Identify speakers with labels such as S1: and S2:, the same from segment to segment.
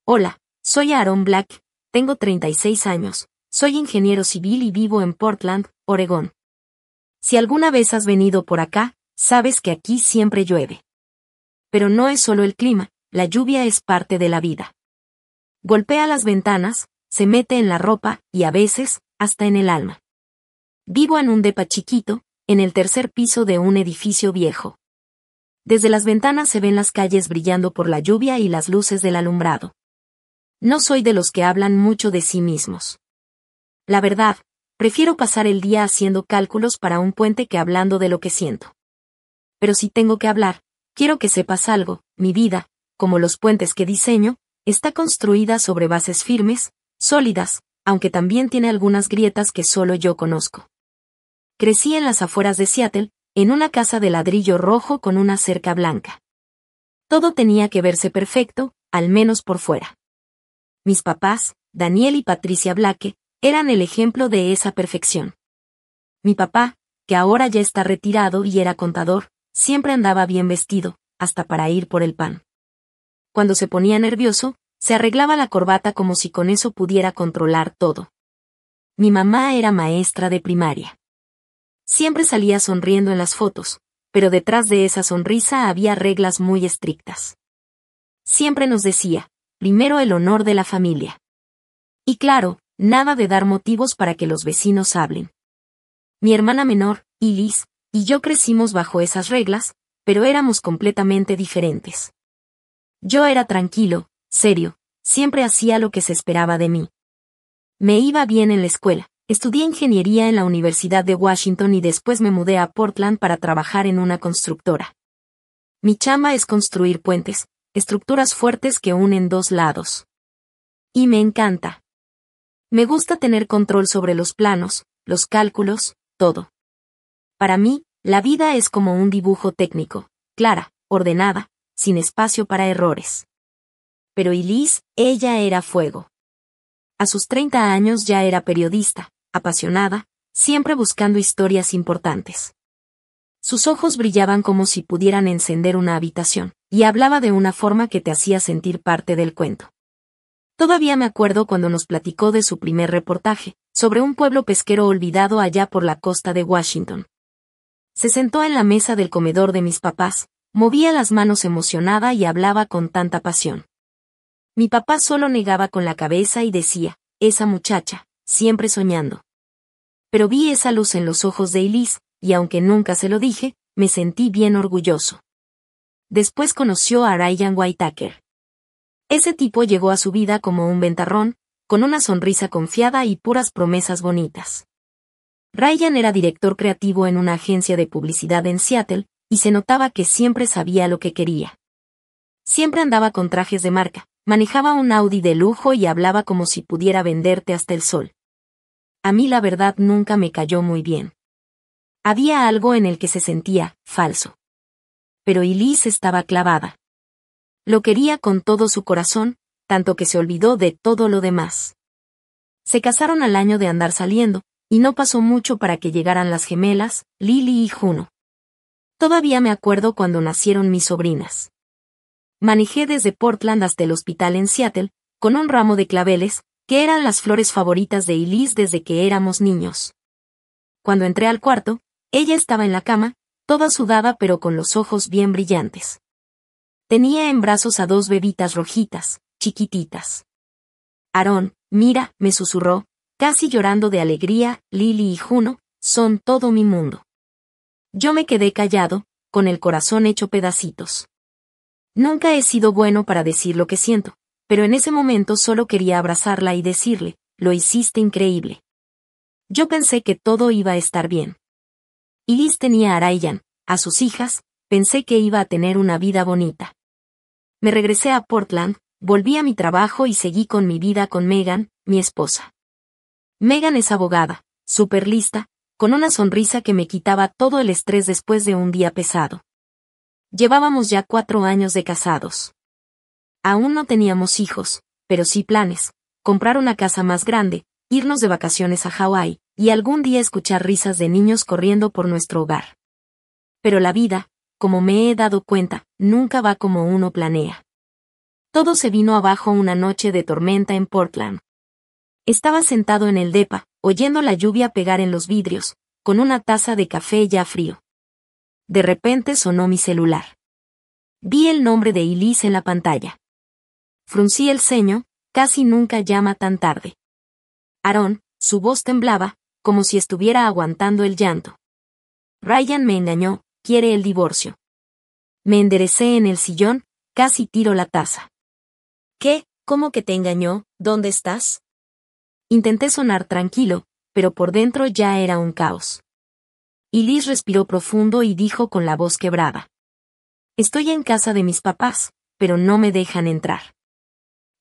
S1: Hola, soy Aaron Black, tengo 36 años, soy ingeniero civil y vivo en Portland, Oregón. Si alguna vez has venido por acá, sabes que aquí siempre llueve. Pero no es solo el clima, la lluvia es parte de la vida. Golpea las ventanas, se mete en la ropa y a veces, hasta en el alma. Vivo en un depa chiquito, en el tercer piso de un edificio viejo. Desde las ventanas se ven las calles brillando por la lluvia y las luces del alumbrado. No soy de los que hablan mucho de sí mismos. La verdad, prefiero pasar el día haciendo cálculos para un puente que hablando de lo que siento. Pero si tengo que hablar, quiero que sepas algo, mi vida, como los puentes que diseño, está construida sobre bases firmes, sólidas, aunque también tiene algunas grietas que solo yo conozco. Crecí en las afueras de Seattle, en una casa de ladrillo rojo con una cerca blanca. Todo tenía que verse perfecto, al menos por fuera. Mis papás, Daniel y Patricia Blake, eran el ejemplo de esa perfección. Mi papá, que ahora ya está retirado y era contador, siempre andaba bien vestido, hasta para ir por el pan. Cuando se ponía nervioso, se arreglaba la corbata como si con eso pudiera controlar todo. Mi mamá era maestra de primaria. Siempre salía sonriendo en las fotos, pero detrás de esa sonrisa había reglas muy estrictas. Siempre nos decía, primero el honor de la familia. Y claro, nada de dar motivos para que los vecinos hablen. Mi hermana menor, Elise, y yo crecimos bajo esas reglas, pero éramos completamente diferentes. Yo era tranquilo, serio, siempre hacía lo que se esperaba de mí. Me iba bien en la escuela. Estudié ingeniería en la Universidad de Washington y después me mudé a Portland para trabajar en una constructora. Mi chamba es construir puentes, estructuras fuertes que unen dos lados. Y me encanta. Me gusta tener control sobre los planos, los cálculos, todo. Para mí, la vida es como un dibujo técnico, clara, ordenada, sin espacio para errores. Pero Elise, ella era fuego. A sus 30 años ya era periodista, apasionada, siempre buscando historias importantes. Sus ojos brillaban como si pudieran encender una habitación, y hablaba de una forma que te hacía sentir parte del cuento. Todavía me acuerdo cuando nos platicó de su primer reportaje, sobre un pueblo pesquero olvidado allá por la costa de Washington. Se sentó en la mesa del comedor de mis papás, movía las manos emocionada y hablaba con tanta pasión. Mi papá solo negaba con la cabeza y decía, esa muchacha, siempre soñando. Pero vi esa luz en los ojos de Elise, y aunque nunca se lo dije, me sentí bien orgulloso. Después conoció a Ryan Whitaker. Ese tipo llegó a su vida como un ventarrón, con una sonrisa confiada y puras promesas bonitas. Ryan era director creativo en una agencia de publicidad en Seattle, y se notaba que siempre sabía lo que quería. Siempre andaba con trajes de marca, manejaba un Audi de lujo y hablaba como si pudiera venderte hasta el sol. A mí la verdad nunca me cayó muy bien. Había algo en el que se sentía falso. Pero Elise estaba clavada. Lo quería con todo su corazón, tanto que se olvidó de todo lo demás. Se casaron al año de andar saliendo, y no pasó mucho para que llegaran las gemelas, Lily y Juno. Todavía me acuerdo cuando nacieron mis sobrinas. Manejé desde Portland hasta el hospital en Seattle, con un ramo de claveles, que eran las flores favoritas de Elise desde que éramos niños. Cuando entré al cuarto, ella estaba en la cama, toda sudada pero con los ojos bien brillantes. Tenía en brazos a dos bebitas rojitas, chiquititas. Aarón, mira, me susurró, casi llorando de alegría, Lily y Juno, son todo mi mundo. Yo me quedé callado, con el corazón hecho pedacitos. Nunca he sido bueno para decir lo que siento, pero en ese momento solo quería abrazarla y decirle, lo hiciste increíble. Yo pensé que todo iba a estar bien. Elise tenía a Ryan, a sus hijas, pensé que iba a tener una vida bonita. Me regresé a Portland, volví a mi trabajo y seguí con mi vida con Megan, mi esposa. Megan es abogada, súper lista, con una sonrisa que me quitaba todo el estrés después de un día pesado. Llevábamos ya 4 años de casados. Aún no teníamos hijos, pero sí planes, comprar una casa más grande, irnos de vacaciones a Hawái, y algún día escuchar risas de niños corriendo por nuestro hogar. Pero la vida, como me he dado cuenta, nunca va como uno planea. Todo se vino abajo una noche de tormenta en Portland. Estaba sentado en el depa, oyendo la lluvia pegar en los vidrios, con una taza de café ya frío. De repente sonó mi celular. Vi el nombre de Elise en la pantalla. Fruncí el ceño, casi nunca llama tan tarde. Aaron, su voz temblaba, como si estuviera aguantando el llanto. Ryan me engañó, quiere el divorcio. Me enderecé en el sillón, casi tiro la taza. ¿Qué? ¿Cómo que te engañó? ¿Dónde estás? Intenté sonar tranquilo, pero por dentro ya era un caos. Elise respiró profundo y dijo con la voz quebrada. Estoy en casa de mis papás, pero no me dejan entrar.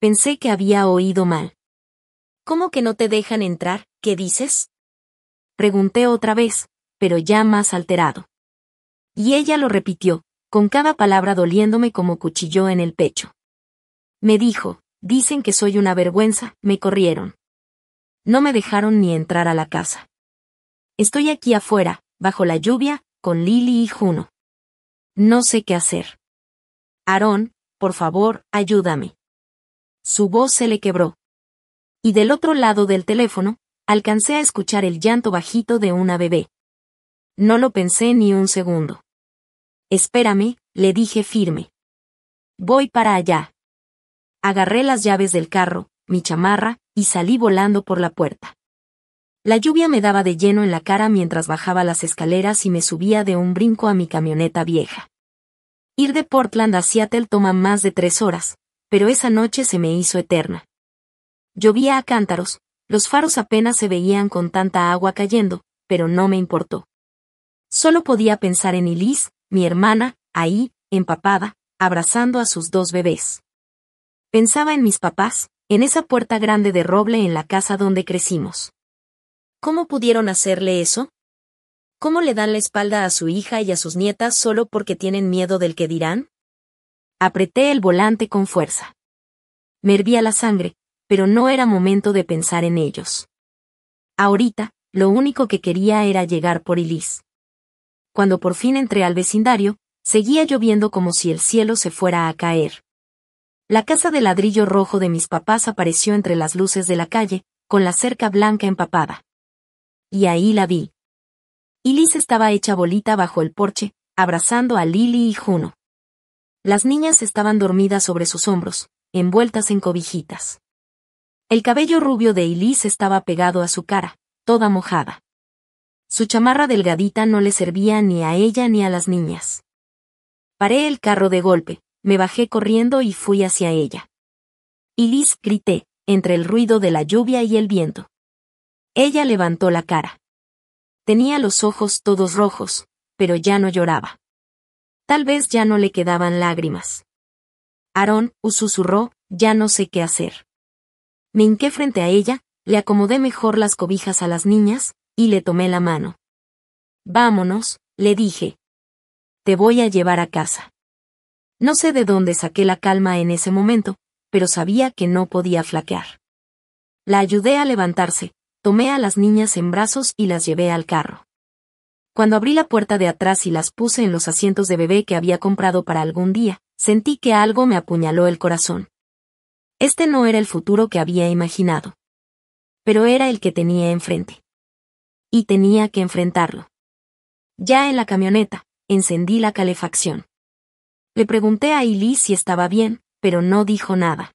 S1: Pensé que había oído mal. ¿Cómo que no te dejan entrar? ¿Qué dices? Pregunté otra vez, pero ya más alterado. Y ella lo repitió, con cada palabra doliéndome como cuchillo en el pecho. Me dijo, dicen que soy una vergüenza, me corrieron. No me dejaron ni entrar a la casa. Estoy aquí afuera, bajo la lluvia, con Lily y Juno. No sé qué hacer. Aaron, por favor, ayúdame. Su voz se le quebró. Y del otro lado del teléfono, alcancé a escuchar el llanto bajito de una bebé. No lo pensé ni un segundo. Espérame, le dije firme. Voy para allá. Agarré las llaves del carro, mi chamarra, y salí volando por la puerta. La lluvia me daba de lleno en la cara mientras bajaba las escaleras y me subía de un brinco a mi camioneta vieja. Ir de Portland a Seattle toma más de 3 horas, pero esa noche se me hizo eterna. Llovía a cántaros, los faros apenas se veían con tanta agua cayendo, pero no me importó. Solo podía pensar en Elise, mi hermana, ahí, empapada, abrazando a sus 2 bebés. Pensaba en mis papás, en esa puerta grande de roble en la casa donde crecimos. ¿Cómo pudieron hacerle eso? ¿Cómo le dan la espalda a su hija y a sus nietas solo porque tienen miedo del que dirán? Apreté el volante con fuerza. Me hervía la sangre, pero no era momento de pensar en ellos. Ahorita, lo único que quería era llegar por Elise. Cuando por fin entré al vecindario, seguía lloviendo como si el cielo se fuera a caer. La casa de ladrillo rojo de mis papás apareció entre las luces de la calle, con la cerca blanca empapada. Y ahí la vi. Elise estaba hecha bolita bajo el porche, abrazando a Lily y Juno. Las niñas estaban dormidas sobre sus hombros, envueltas en cobijitas. El cabello rubio de Elise estaba pegado a su cara, toda mojada. Su chamarra delgadita no le servía ni a ella ni a las niñas. Paré el carro de golpe, me bajé corriendo y fui hacia ella. Elise, grité, entre el ruido de la lluvia y el viento. Ella levantó la cara. Tenía los ojos todos rojos, pero ya no lloraba. Tal vez ya no le quedaban lágrimas. Aaron, susurró, ya no sé qué hacer. Me hinqué frente a ella, le acomodé mejor las cobijas a las niñas, y le tomé la mano. Vámonos, le dije. Te voy a llevar a casa. No sé de dónde saqué la calma en ese momento, pero sabía que no podía flaquear. La ayudé a levantarse, tomé a las niñas en brazos y las llevé al carro. Cuando abrí la puerta de atrás y las puse en los asientos de bebé que había comprado para algún día, sentí que algo me apuñaló el corazón. Este no era el futuro que había imaginado. Pero era el que tenía enfrente. Y tenía que enfrentarlo. Ya en la camioneta, encendí la calefacción. Le pregunté a Elise si estaba bien, pero no dijo nada.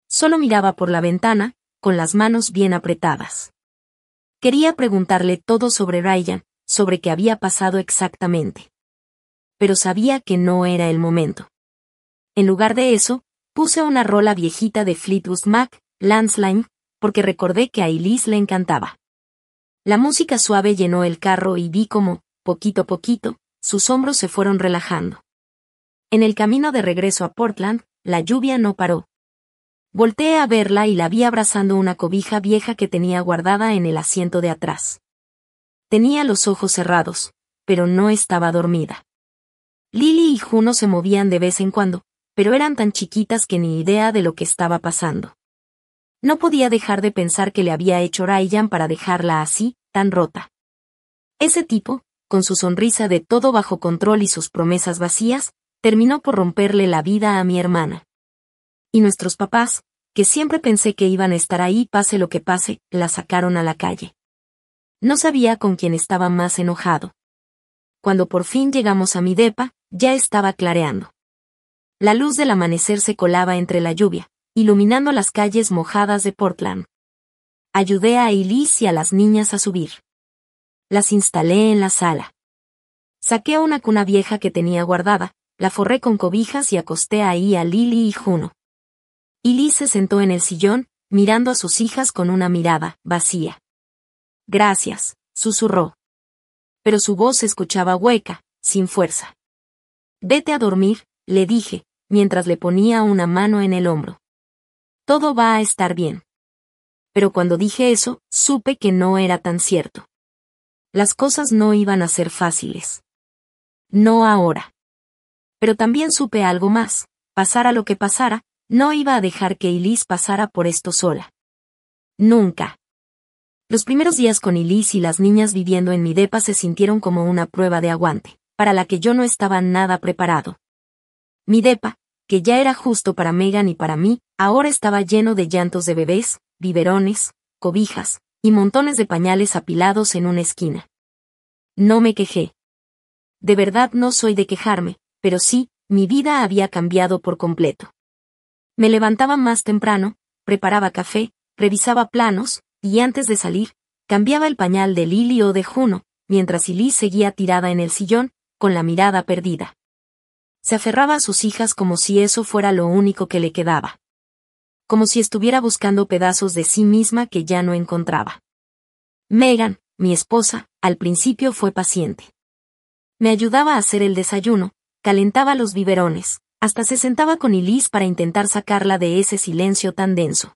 S1: Solo miraba por la ventana, con las manos bien apretadas. Quería preguntarle todo sobre Ryan, sobre qué había pasado exactamente. Pero sabía que no era el momento. En lugar de eso, puse una rola viejita de Fleetwood Mac, Landslide, porque recordé que a Elise le encantaba. La música suave llenó el carro y vi cómo, poquito a poquito, sus hombros se fueron relajando. En el camino de regreso a Portland, la lluvia no paró. Volteé a verla y la vi abrazando una cobija vieja que tenía guardada en el asiento de atrás. Tenía los ojos cerrados, pero no estaba dormida. Lily y Juno se movían de vez en cuando, pero eran tan chiquitas que ni idea de lo que estaba pasando. No podía dejar de pensar que le había hecho Ryan para dejarla así, tan rota. Ese tipo, con su sonrisa de todo bajo control y sus promesas vacías, terminó por romperle la vida a mi hermana. Y nuestros papás, que siempre pensé que iban a estar ahí pase lo que pase, la sacaron a la calle. No sabía con quién estaba más enojado. Cuando por fin llegamos a mi depa, ya estaba clareando. La luz del amanecer se colaba entre la lluvia, iluminando las calles mojadas de Portland. Ayudé a Elise y a las niñas a subir. Las instalé en la sala. Saqué una cuna vieja que tenía guardada, la forré con cobijas y acosté ahí a Lily y Juno. Elise se sentó en el sillón, mirando a sus hijas con una mirada vacía. Gracias, susurró. Pero su voz se escuchaba hueca, sin fuerza. Vete a dormir, le dije, mientras le ponía una mano en el hombro. Todo va a estar bien. Pero cuando dije eso, supe que no era tan cierto. Las cosas no iban a ser fáciles. No ahora. Pero también supe algo más, pasara lo que pasara, no iba a dejar que Elise pasara por esto sola. Nunca. Los primeros días con Elise y las niñas viviendo en mi depa se sintieron como una prueba de aguante, para la que yo no estaba nada preparado. Mi depa, que ya era justo para Megan y para mí, ahora estaba lleno de llantos de bebés, biberones, cobijas, y montones de pañales apilados en una esquina. No me quejé. De verdad no soy de quejarme, pero sí, mi vida había cambiado por completo. Me levantaba más temprano, preparaba café, revisaba planos, y antes de salir, cambiaba el pañal de Lily o de Juno, mientras Elise seguía tirada en el sillón, con la mirada perdida. Se aferraba a sus hijas como si eso fuera lo único que le quedaba. Como si estuviera buscando pedazos de sí misma que ya no encontraba. Megan, mi esposa, al principio fue paciente. Me ayudaba a hacer el desayuno, calentaba los biberones, hasta se sentaba con Elise para intentar sacarla de ese silencio tan denso.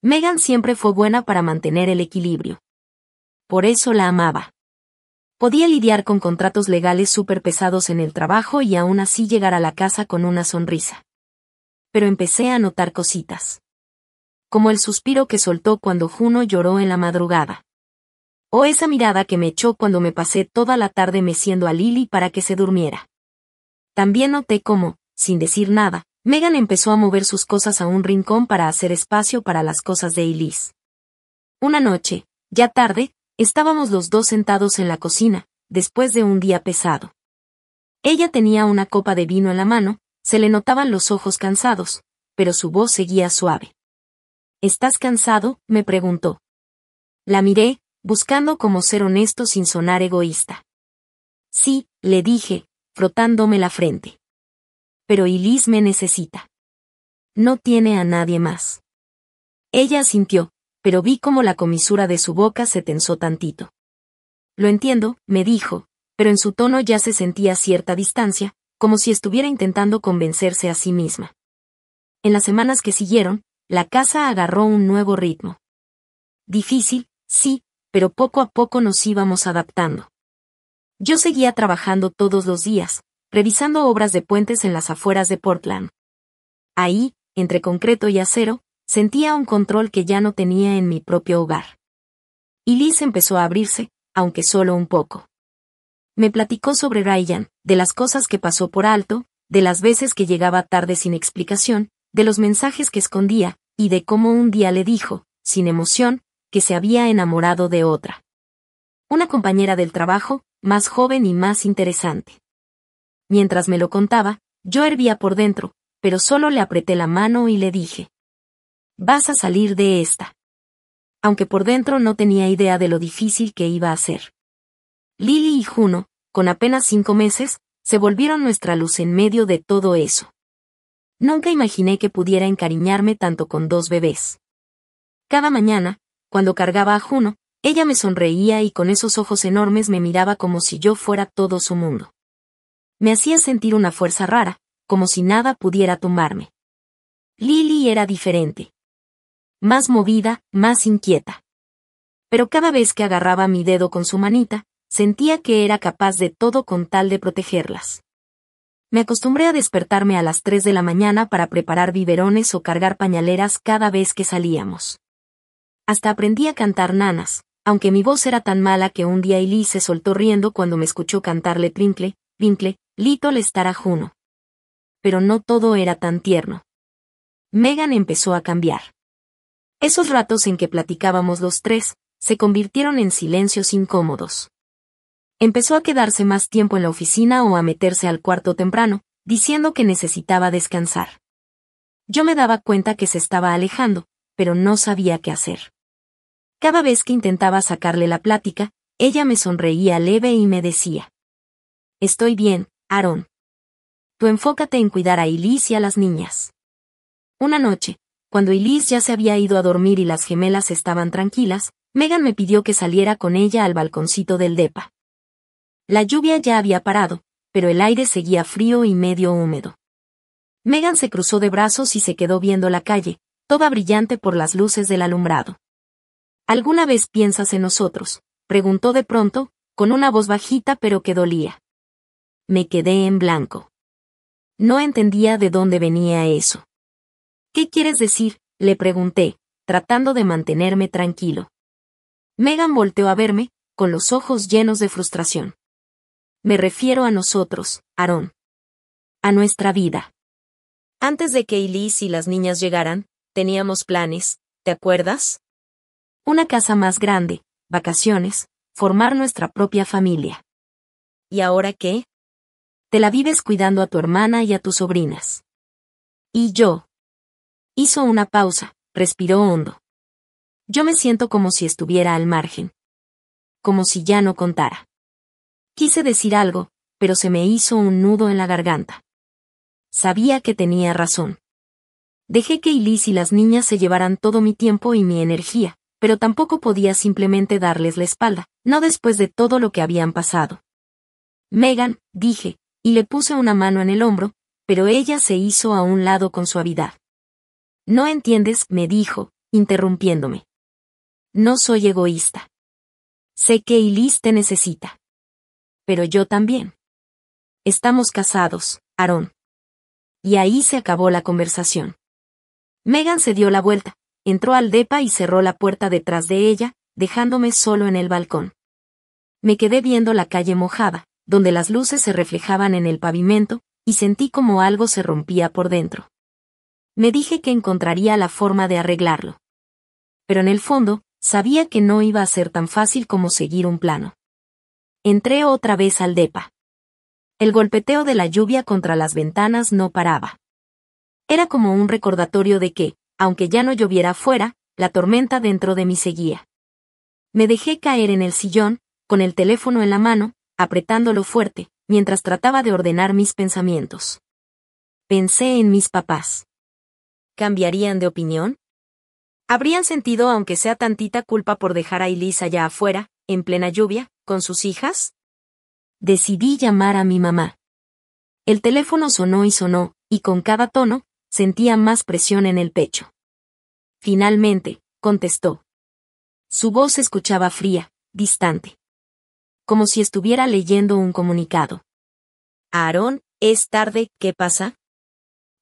S1: Megan siempre fue buena para mantener el equilibrio. Por eso la amaba. Podía lidiar con contratos legales súper pesados en el trabajo y aún así llegar a la casa con una sonrisa. Pero empecé a notar cositas. Como el suspiro que soltó cuando Juno lloró en la madrugada. O esa mirada que me echó cuando me pasé toda la tarde meciendo a Lily para que se durmiera. También noté cómo, sin decir nada, Megan empezó a mover sus cosas a un rincón para hacer espacio para las cosas de Elise. Una noche, ya tarde, estábamos los dos sentados en la cocina, después de un día pesado. Ella tenía una copa de vino en la mano, se le notaban los ojos cansados, pero su voz seguía suave. ¿Estás cansado?, me preguntó. La miré, buscando cómo ser honesto sin sonar egoísta. Sí, le dije, frotándome la frente. Pero Elise me necesita. No tiene a nadie más. Ella asintió, pero vi cómo la comisura de su boca se tensó tantito. Lo entiendo, me dijo, pero en su tono ya se sentía cierta distancia, como si estuviera intentando convencerse a sí misma. En las semanas que siguieron, la casa agarró un nuevo ritmo. Difícil, sí, pero poco a poco nos íbamos adaptando. Yo seguía trabajando todos los días, revisando obras de puentes en las afueras de Portland. Ahí, entre concreto y acero, sentía un control que ya no tenía en mi propio hogar. Elise empezó a abrirse, aunque solo un poco. Me platicó sobre Ryan, de las cosas que pasó por alto, de las veces que llegaba tarde sin explicación, de los mensajes que escondía, y de cómo un día le dijo, sin emoción, que se había enamorado de otra. Una compañera del trabajo, más joven y más interesante. Mientras me lo contaba, yo hervía por dentro, pero solo le apreté la mano y le dije: vas a salir de esta. Aunque por dentro no tenía idea de lo difícil que iba a ser. Lily y Juno, con apenas 5 meses, se volvieron nuestra luz en medio de todo eso. Nunca imaginé que pudiera encariñarme tanto con 2 bebés. Cada mañana, cuando cargaba a Juno, ella me sonreía y con esos ojos enormes me miraba como si yo fuera todo su mundo. Me hacía sentir una fuerza rara, como si nada pudiera tumbarme. Lily era diferente. Más movida, más inquieta. Pero cada vez que agarraba mi dedo con su manita, sentía que era capaz de todo con tal de protegerlas. Me acostumbré a despertarme a las 3 de la mañana para preparar biberones o cargar pañaleras cada vez que salíamos. Hasta aprendí a cantar nanas, aunque mi voz era tan mala que un día Elise se soltó riendo cuando me escuchó cantarle Twinkle, Twinkle, Little Star a Juno. Pero no todo era tan tierno. Megan empezó a cambiar. Esos ratos en que platicábamos los tres, se convirtieron en silencios incómodos. Empezó a quedarse más tiempo en la oficina o a meterse al cuarto temprano, diciendo que necesitaba descansar. Yo me daba cuenta que se estaba alejando, pero no sabía qué hacer. Cada vez que intentaba sacarle la plática, ella me sonreía leve y me decía: «Estoy bien, Aaron. Tú enfócate en cuidar a Elise y a las niñas». Una noche, cuando Elise ya se había ido a dormir y las gemelas estaban tranquilas, Megan me pidió que saliera con ella al balconcito del depa. La lluvia ya había parado, pero el aire seguía frío y medio húmedo. Megan se cruzó de brazos y se quedó viendo la calle, toda brillante por las luces del alumbrado. «¿Alguna vez piensas en nosotros?», preguntó de pronto, con una voz bajita pero que dolía. Me quedé en blanco. No entendía de dónde venía eso. «¿Qué quieres decir?», le pregunté, tratando de mantenerme tranquilo. Megan volteó a verme, con los ojos llenos de frustración. «Me refiero a nosotros, Aaron. A nuestra vida. Antes de que Elise y las niñas llegaran, teníamos planes, ¿te acuerdas? Una casa más grande, vacaciones, formar nuestra propia familia. ¿Y ahora qué? Te la vives cuidando a tu hermana y a tus sobrinas. ¿Y yo?». Hizo una pausa, respiró hondo. Yo me siento como si estuviera al margen. Como si ya no contara. Quise decir algo, pero se me hizo un nudo en la garganta. Sabía que tenía razón. Dejé que Elise y las niñas se llevaran todo mi tiempo y mi energía, pero tampoco podía simplemente darles la espalda, no después de todo lo que habían pasado. «Megan», dije, y le puse una mano en el hombro, pero ella se hizo a un lado con suavidad. «No entiendes», me dijo, interrumpiéndome. «No soy egoísta. Sé que Elise te necesita. Pero yo también. Estamos casados, Aaron». Y ahí se acabó la conversación. Megan se dio la vuelta, entró al depa y cerró la puerta detrás de ella, dejándome solo en el balcón. Me quedé viendo la calle mojada, donde las luces se reflejaban en el pavimento, y sentí como algo se rompía por dentro. Me dije que encontraría la forma de arreglarlo. Pero en el fondo, sabía que no iba a ser tan fácil como seguir un plano. Entré otra vez al depa. El golpeteo de la lluvia contra las ventanas no paraba. Era como un recordatorio de que, aunque ya no lloviera afuera, la tormenta dentro de mí seguía. Me dejé caer en el sillón, con el teléfono en la mano, apretándolo fuerte, mientras trataba de ordenar mis pensamientos. Pensé en mis papás. ¿Cambiarían de opinión? ¿Habrían sentido aunque sea tantita culpa por dejar a Elise allá afuera, en plena lluvia, con sus hijas? Decidí llamar a mi mamá. El teléfono sonó, y con cada tono, sentía más presión en el pecho. Finalmente, contestó. Su voz se escuchaba fría, distante. Como si estuviera leyendo un comunicado. «Aaron, es tarde, ¿qué pasa?».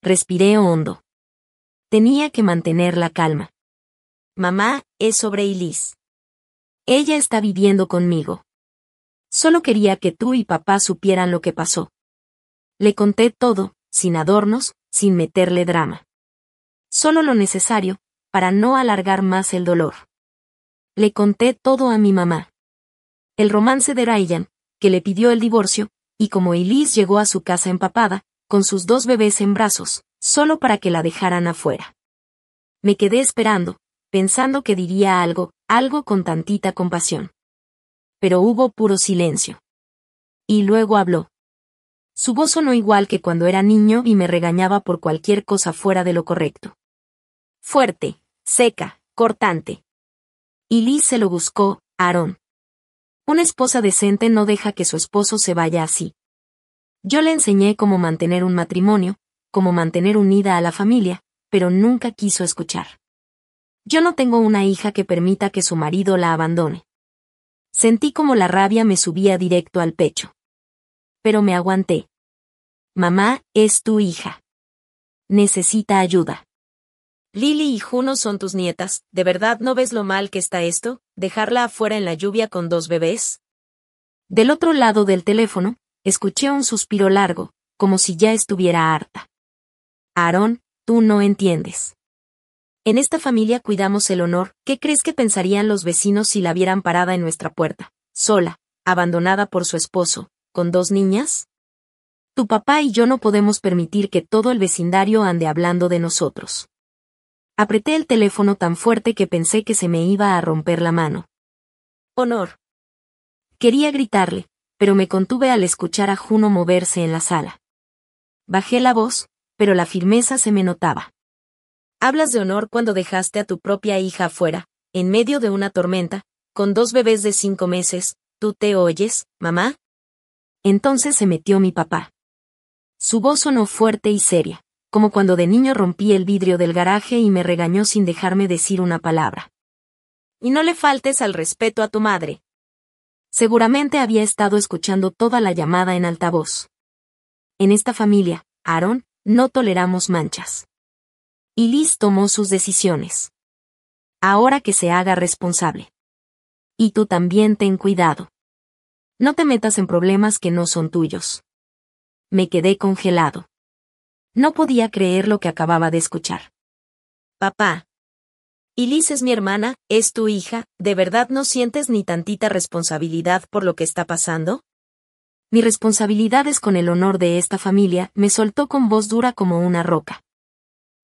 S1: Respiré hondo. Tenía que mantener la calma. «Mamá, es sobre Elise. Ella está viviendo conmigo. Solo quería que tú y papá supieran lo que pasó». Le conté todo, sin adornos, sin meterle drama. Solo lo necesario, para no alargar más el dolor. Le conté todo a mi mamá. El romance de Ryan, que le pidió el divorcio, y como Elise llegó a su casa empapada, con sus 2 bebés en brazos, solo para que la dejaran afuera. Me quedé esperando, pensando que diría algo con tantita compasión. Pero hubo puro silencio. Y luego habló. Su voz sonó igual que cuando era niño y me regañaba por cualquier cosa fuera de lo correcto. Fuerte, seca, cortante. Elise se lo buscó, Aaron. Una esposa decente no deja que su esposo se vaya así. Yo le enseñé cómo mantener un matrimonio, cómo mantener unida a la familia, pero nunca quiso escuchar. Yo no tengo una hija que permita que su marido la abandone. Sentí como la rabia me subía directo al pecho. Pero me aguanté. Mamá, es tu hija. Necesita ayuda. Lily y Juno son tus nietas, ¿de verdad no ves lo mal que está esto, dejarla afuera en la lluvia con 2 bebés? Del otro lado del teléfono, escuché un suspiro largo, como si ya estuviera harta. Aaron, tú no entiendes. En esta familia cuidamos el honor. ¿Qué crees que pensarían los vecinos si la vieran parada en nuestra puerta, sola, abandonada por su esposo, con 2 niñas? Tu papá y yo no podemos permitir que todo el vecindario ande hablando de nosotros. Apreté el teléfono tan fuerte que pensé que se me iba a romper la mano. Honor. Quería gritarle, pero me contuve al escuchar a Juno moverse en la sala. Bajé la voz, pero la firmeza se me notaba. Hablas de honor cuando dejaste a tu propia hija afuera, en medio de una tormenta, con 2 bebés de 5 meses, ¿tú te oyes, mamá? Entonces se metió mi papá. Su voz sonó fuerte y seria, como cuando de niño rompí el vidrio del garaje y me regañó sin dejarme decir una palabra. Y no le faltes al respeto a tu madre. Seguramente había estado escuchando toda la llamada en altavoz. En esta familia, Aaron, no toleramos manchas. Y Liz tomó sus decisiones. Ahora que se haga responsable. Y tú también ten cuidado. No te metas en problemas que no son tuyos. Me quedé congelado. No podía creer lo que acababa de escuchar. Papá. Y Liz es mi hermana, es tu hija, ¿de verdad no sientes ni tantita responsabilidad por lo que está pasando? Mi responsabilidad es con el honor de esta familia, me soltó con voz dura como una roca.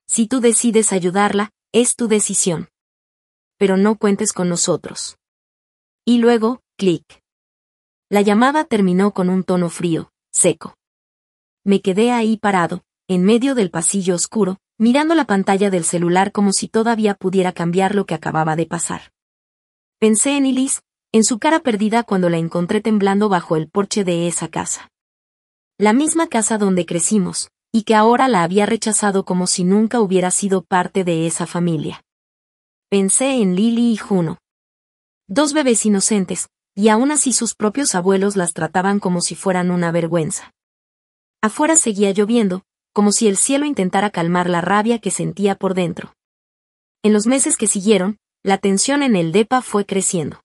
S1: Si tú decides ayudarla, es tu decisión. Pero no cuentes con nosotros. Y luego, clic. La llamada terminó con un tono frío, seco. Me quedé ahí parado, en medio del pasillo oscuro, mirando la pantalla del celular como si todavía pudiera cambiar lo que acababa de pasar. Pensé en Elise, en su cara perdida cuando la encontré temblando bajo el porche de esa casa. La misma casa donde crecimos, y que ahora la había rechazado como si nunca hubiera sido parte de esa familia. Pensé en Lily y Juno. 2 bebés inocentes, y aún así sus propios abuelos las trataban como si fueran una vergüenza. Afuera seguía lloviendo, como si el cielo intentara calmar la rabia que sentía por dentro. En los meses que siguieron, la tensión en el depa fue creciendo.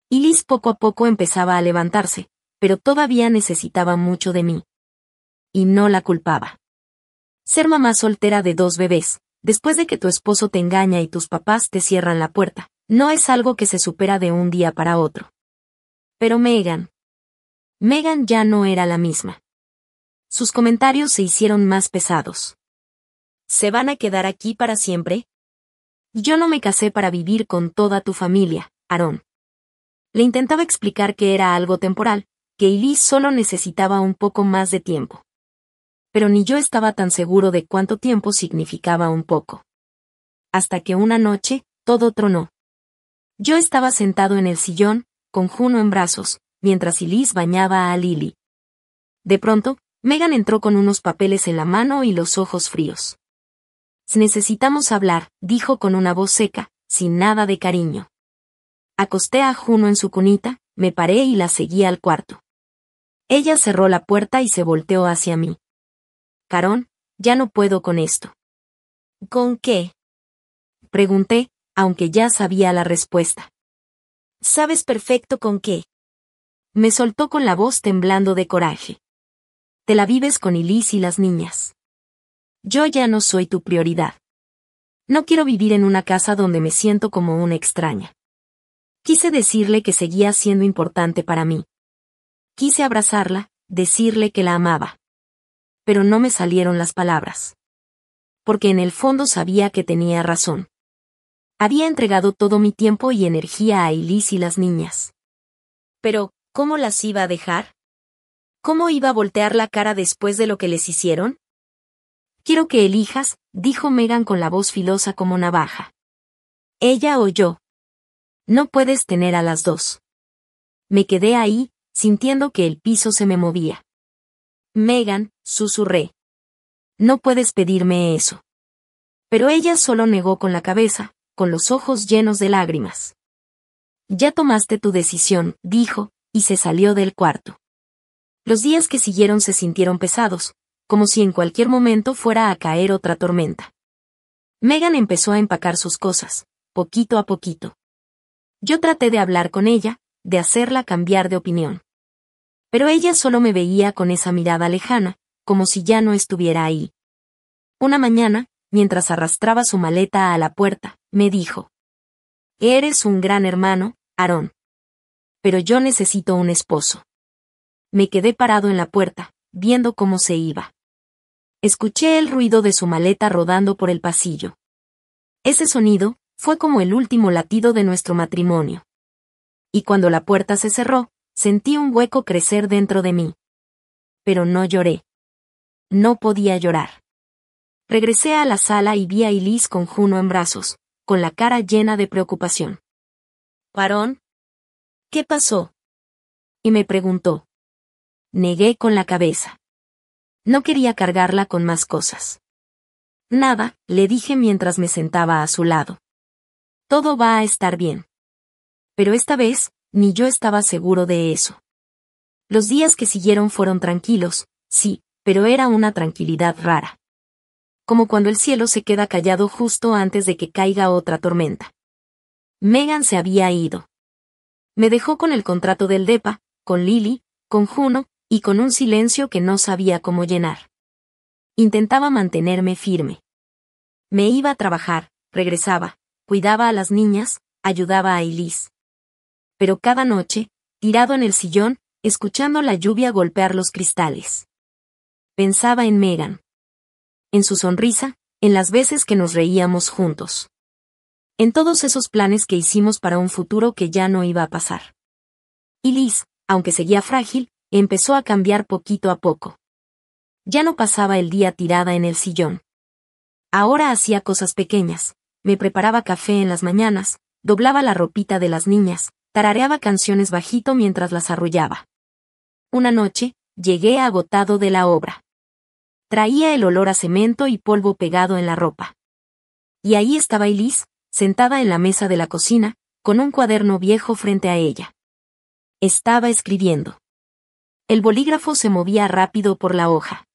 S1: Y Liz poco a poco empezaba a levantarse, pero todavía necesitaba mucho de mí. Y no la culpaba. Ser mamá soltera de 2 bebés, después de que tu esposo te engaña y tus papás te cierran la puerta, no es algo que se supera de un día para otro. Pero Megan ya no era la misma. Sus comentarios se hicieron más pesados. ¿Se van a quedar aquí para siempre? Yo no me casé para vivir con toda tu familia, Aaron. Le intentaba explicar que era algo temporal, que Elise solo necesitaba un poco más de tiempo. Pero ni yo estaba tan seguro de cuánto tiempo significaba un poco. Hasta que una noche, todo tronó. Yo estaba sentado en el sillón, con Juno en brazos, mientras Elise bañaba a Lily. De pronto, Megan entró con unos papeles en la mano y los ojos fríos. Necesitamos hablar, dijo con una voz seca, sin nada de cariño. Acosté a Juno en su cunita, me paré y la seguí al cuarto. Ella cerró la puerta y se volteó hacia mí. Carón, ya no puedo con esto. ¿Con qué? Pregunté, aunque ya sabía la respuesta. Sabes perfecto con qué. Me soltó con la voz temblando de coraje. Te la vives con Elise y las niñas. Yo ya no soy tu prioridad. No quiero vivir en una casa donde me siento como una extraña. Quise decirle que seguía siendo importante para mí. Quise abrazarla, decirle que la amaba. Pero no me salieron las palabras. Porque en el fondo sabía que tenía razón. Había entregado todo mi tiempo y energía a Elise y las niñas. Pero, ¿cómo las iba a dejar? ¿Cómo iba a voltear la cara después de lo que les hicieron? Quiero que elijas, dijo Megan con la voz filosa como navaja. Ella o yo. No puedes tener a las 2. Me quedé ahí, sintiendo que el piso se me movía. Megan, susurré. No puedes pedirme eso. Pero ella solo negó con la cabeza, con los ojos llenos de lágrimas. Ya tomaste tu decisión, dijo, y se salió del cuarto. Los días que siguieron se sintieron pesados, como si en cualquier momento fuera a caer otra tormenta. Megan empezó a empacar sus cosas, poquito a poquito. Yo traté de hablar con ella, de hacerla cambiar de opinión. Pero ella solo me veía con esa mirada lejana, como si ya no estuviera ahí. Una mañana, mientras arrastraba su maleta a la puerta, me dijo: «Eres un gran hermano, Aarón. Pero yo necesito un esposo». Me quedé parado en la puerta, viendo cómo se iba. Escuché el ruido de su maleta rodando por el pasillo. Ese sonido fue como el último latido de nuestro matrimonio. Y cuando la puerta se cerró, sentí un hueco crecer dentro de mí. Pero no lloré. No podía llorar. Regresé a la sala y vi a Elise con Juno en brazos, con la cara llena de preocupación. «Aarón, ¿qué pasó?», y me preguntó. Negué con la cabeza. No quería cargarla con más cosas. «Nada», le dije mientras me sentaba a su lado. «Todo va a estar bien». Pero esta vez, ni yo estaba seguro de eso. Los días que siguieron fueron tranquilos, sí, pero era una tranquilidad rara. Como cuando el cielo se queda callado justo antes de que caiga otra tormenta. Megan se había ido. Me dejó con el contrato del depa, con Lily, con Juno, y con un silencio que no sabía cómo llenar. Intentaba mantenerme firme. Me iba a trabajar, regresaba, cuidaba a las niñas, ayudaba a Elise. Pero cada noche, tirado en el sillón, escuchando la lluvia golpear los cristales. Pensaba en Megan. En su sonrisa, en las veces que nos reíamos juntos. En todos esos planes que hicimos para un futuro que ya no iba a pasar. Elise, aunque seguía frágil, empezó a cambiar poquito a poco. Ya no pasaba el día tirada en el sillón. Ahora hacía cosas pequeñas, me preparaba café en las mañanas, doblaba la ropita de las niñas, tarareaba canciones bajito mientras las arrullaba. Una noche, llegué agotado de la obra. Traía el olor a cemento y polvo pegado en la ropa. Y ahí estaba Elise, sentada en la mesa de la cocina, con un cuaderno viejo frente a ella. Estaba escribiendo. El bolígrafo se movía rápido por la hoja.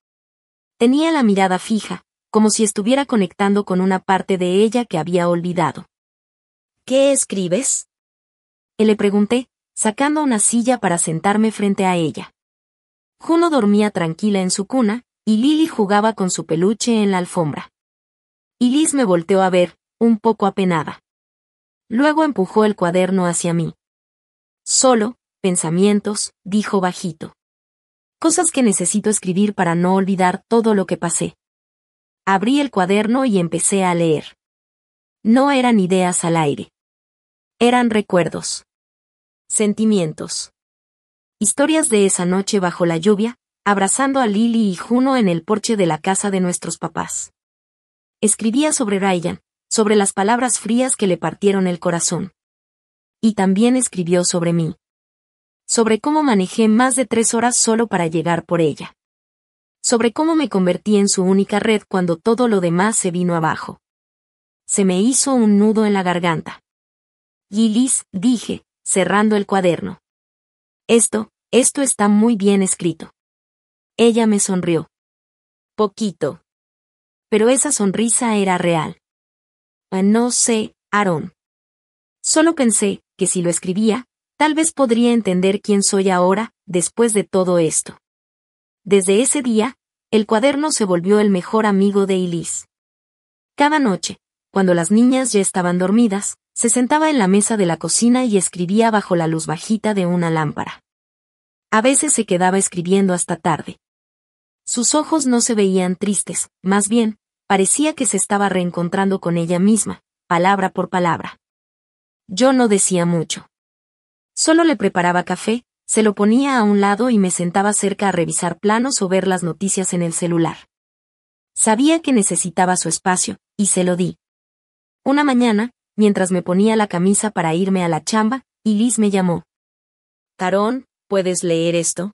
S1: Tenía la mirada fija, como si estuviera conectando con una parte de ella que había olvidado. «¿Qué escribes?», le pregunté, sacando una silla para sentarme frente a ella. Juno dormía tranquila en su cuna, y Lily jugaba con su peluche en la alfombra. Elise me volteó a ver, un poco apenada. Luego empujó el cuaderno hacia mí. «Solo, pensamientos», dijo bajito. «Cosas que necesito escribir para no olvidar todo lo que pasé». Abrí el cuaderno y empecé a leer. No eran ideas al aire. Eran recuerdos. Sentimientos. Historias de esa noche bajo la lluvia, abrazando a Lily y Juno en el porche de la casa de nuestros papás. Escribía sobre Ryan, sobre las palabras frías que le partieron el corazón. Y también escribió sobre mí. Sobre cómo manejé más de 3 horas solo para llegar por ella. Sobre cómo me convertí en su única red cuando todo lo demás se vino abajo. Se me hizo un nudo en la garganta. «Elise», dije, cerrando el cuaderno. Esto está muy bien escrito». Ella me sonrió. Poquito. Pero esa sonrisa era real. No sé, Aarón. Solo pensé que si lo escribía, tal vez podría entender quién soy ahora, después de todo esto. Desde ese día, el cuaderno se volvió el mejor amigo de Elise. Cada noche, cuando las niñas ya estaban dormidas, se sentaba en la mesa de la cocina y escribía bajo la luz bajita de una lámpara. A veces se quedaba escribiendo hasta tarde. Sus ojos no se veían tristes, más bien, parecía que se estaba reencontrando con ella misma, palabra por palabra. Yo no decía mucho. Solo le preparaba café, se lo ponía a un lado y me sentaba cerca a revisar planos o ver las noticias en el celular. Sabía que necesitaba su espacio, y se lo di. Una mañana, mientras me ponía la camisa para irme a la chamba, Elise me llamó. «Aarón, ¿puedes leer esto?».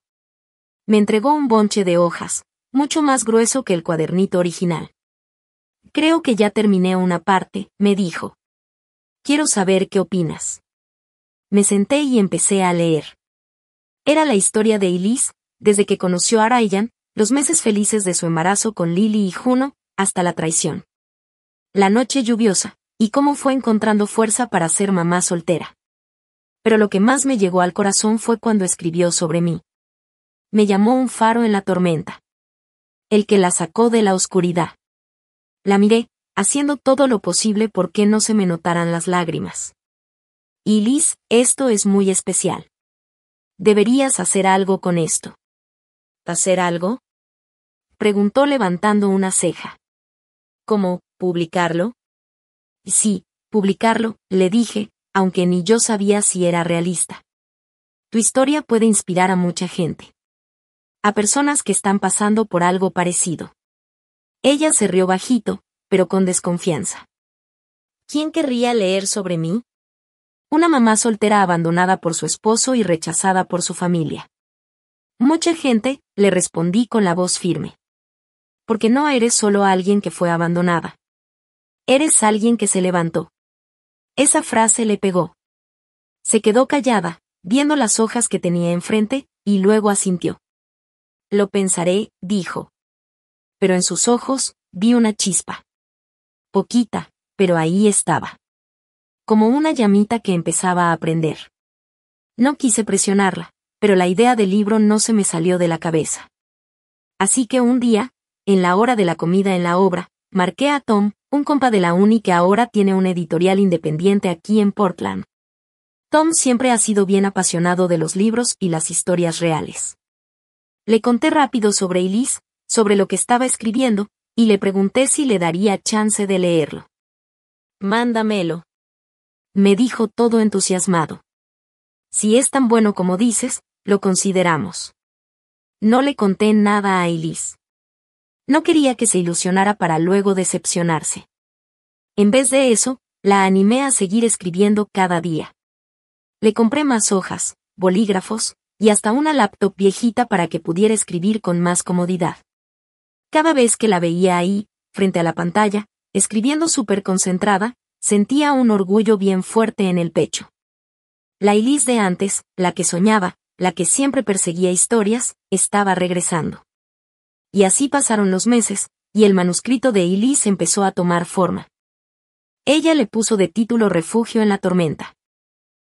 S1: Me entregó un bonche de hojas, mucho más grueso que el cuadernito original. «Creo que ya terminé una parte», me dijo. «Quiero saber qué opinas». Me senté y empecé a leer. Era la historia de Elise, desde que conoció a Ryan, los meses felices de su embarazo con Lily y Juno, hasta la traición. La noche lluviosa, y cómo fue encontrando fuerza para ser mamá soltera. Pero lo que más me llegó al corazón fue cuando escribió sobre mí. Me llamó un faro en la tormenta. El que la sacó de la oscuridad. La miré, haciendo todo lo posible por que no se me notaran las lágrimas. Elise, esto es muy especial. Deberías hacer algo con esto. ¿Hacer algo? Preguntó levantando una ceja. ¿Cómo, publicarlo? Sí, publicarlo, le dije, aunque ni yo sabía si era realista. Tu historia puede inspirar a mucha gente. A personas que están pasando por algo parecido. Ella se rió bajito, pero con desconfianza. ¿Quién querría leer sobre mí? Una mamá soltera abandonada por su esposo y rechazada por su familia. Mucha gente, le respondí con la voz firme. Porque no eres solo alguien que fue abandonada. Eres alguien que se levantó. Esa frase le pegó. Se quedó callada, viendo las hojas que tenía enfrente, y luego asintió. Lo pensaré, dijo. Pero en sus ojos, vi una chispa. Poquita, pero ahí estaba. Como una llamita que empezaba a prender. No quise presionarla, pero la idea del libro no se me salió de la cabeza. Así que un día, en la hora de la comida en la obra, marqué a Tom, un compa de la uni que ahora tiene una editorial independiente aquí en Portland. Tom siempre ha sido bien apasionado de los libros y las historias reales. Le conté rápido sobre Elise, sobre lo que estaba escribiendo, y le pregunté si le daría chance de leerlo. Mándamelo. Me dijo todo entusiasmado. Si es tan bueno como dices, lo consideramos. No le conté nada a Elise. No quería que se ilusionara para luego decepcionarse. En vez de eso, la animé a seguir escribiendo cada día. Le compré más hojas, bolígrafos, y hasta una laptop viejita para que pudiera escribir con más comodidad. Cada vez que la veía ahí, frente a la pantalla, escribiendo súper concentrada, sentía un orgullo bien fuerte en el pecho. La Elise de antes, la que soñaba, la que siempre perseguía historias, estaba regresando. Y así pasaron los meses, y el manuscrito de Elise empezó a tomar forma. Ella le puso de título Refugio en la tormenta.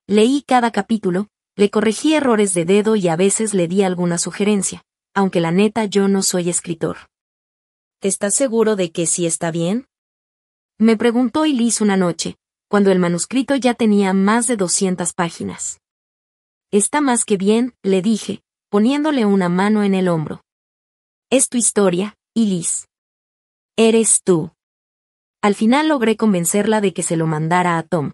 S1: Leí cada capítulo, le corregí errores de dedo y a veces le di alguna sugerencia, aunque la neta yo no soy escritor. ¿Estás seguro de que sí está bien? Me preguntó Elise una noche, cuando el manuscrito ya tenía más de 200 páginas. Está más que bien, le dije, poniéndole una mano en el hombro. Es tu historia, Elise. Eres tú. Al final logré convencerla de que se lo mandara a Tom.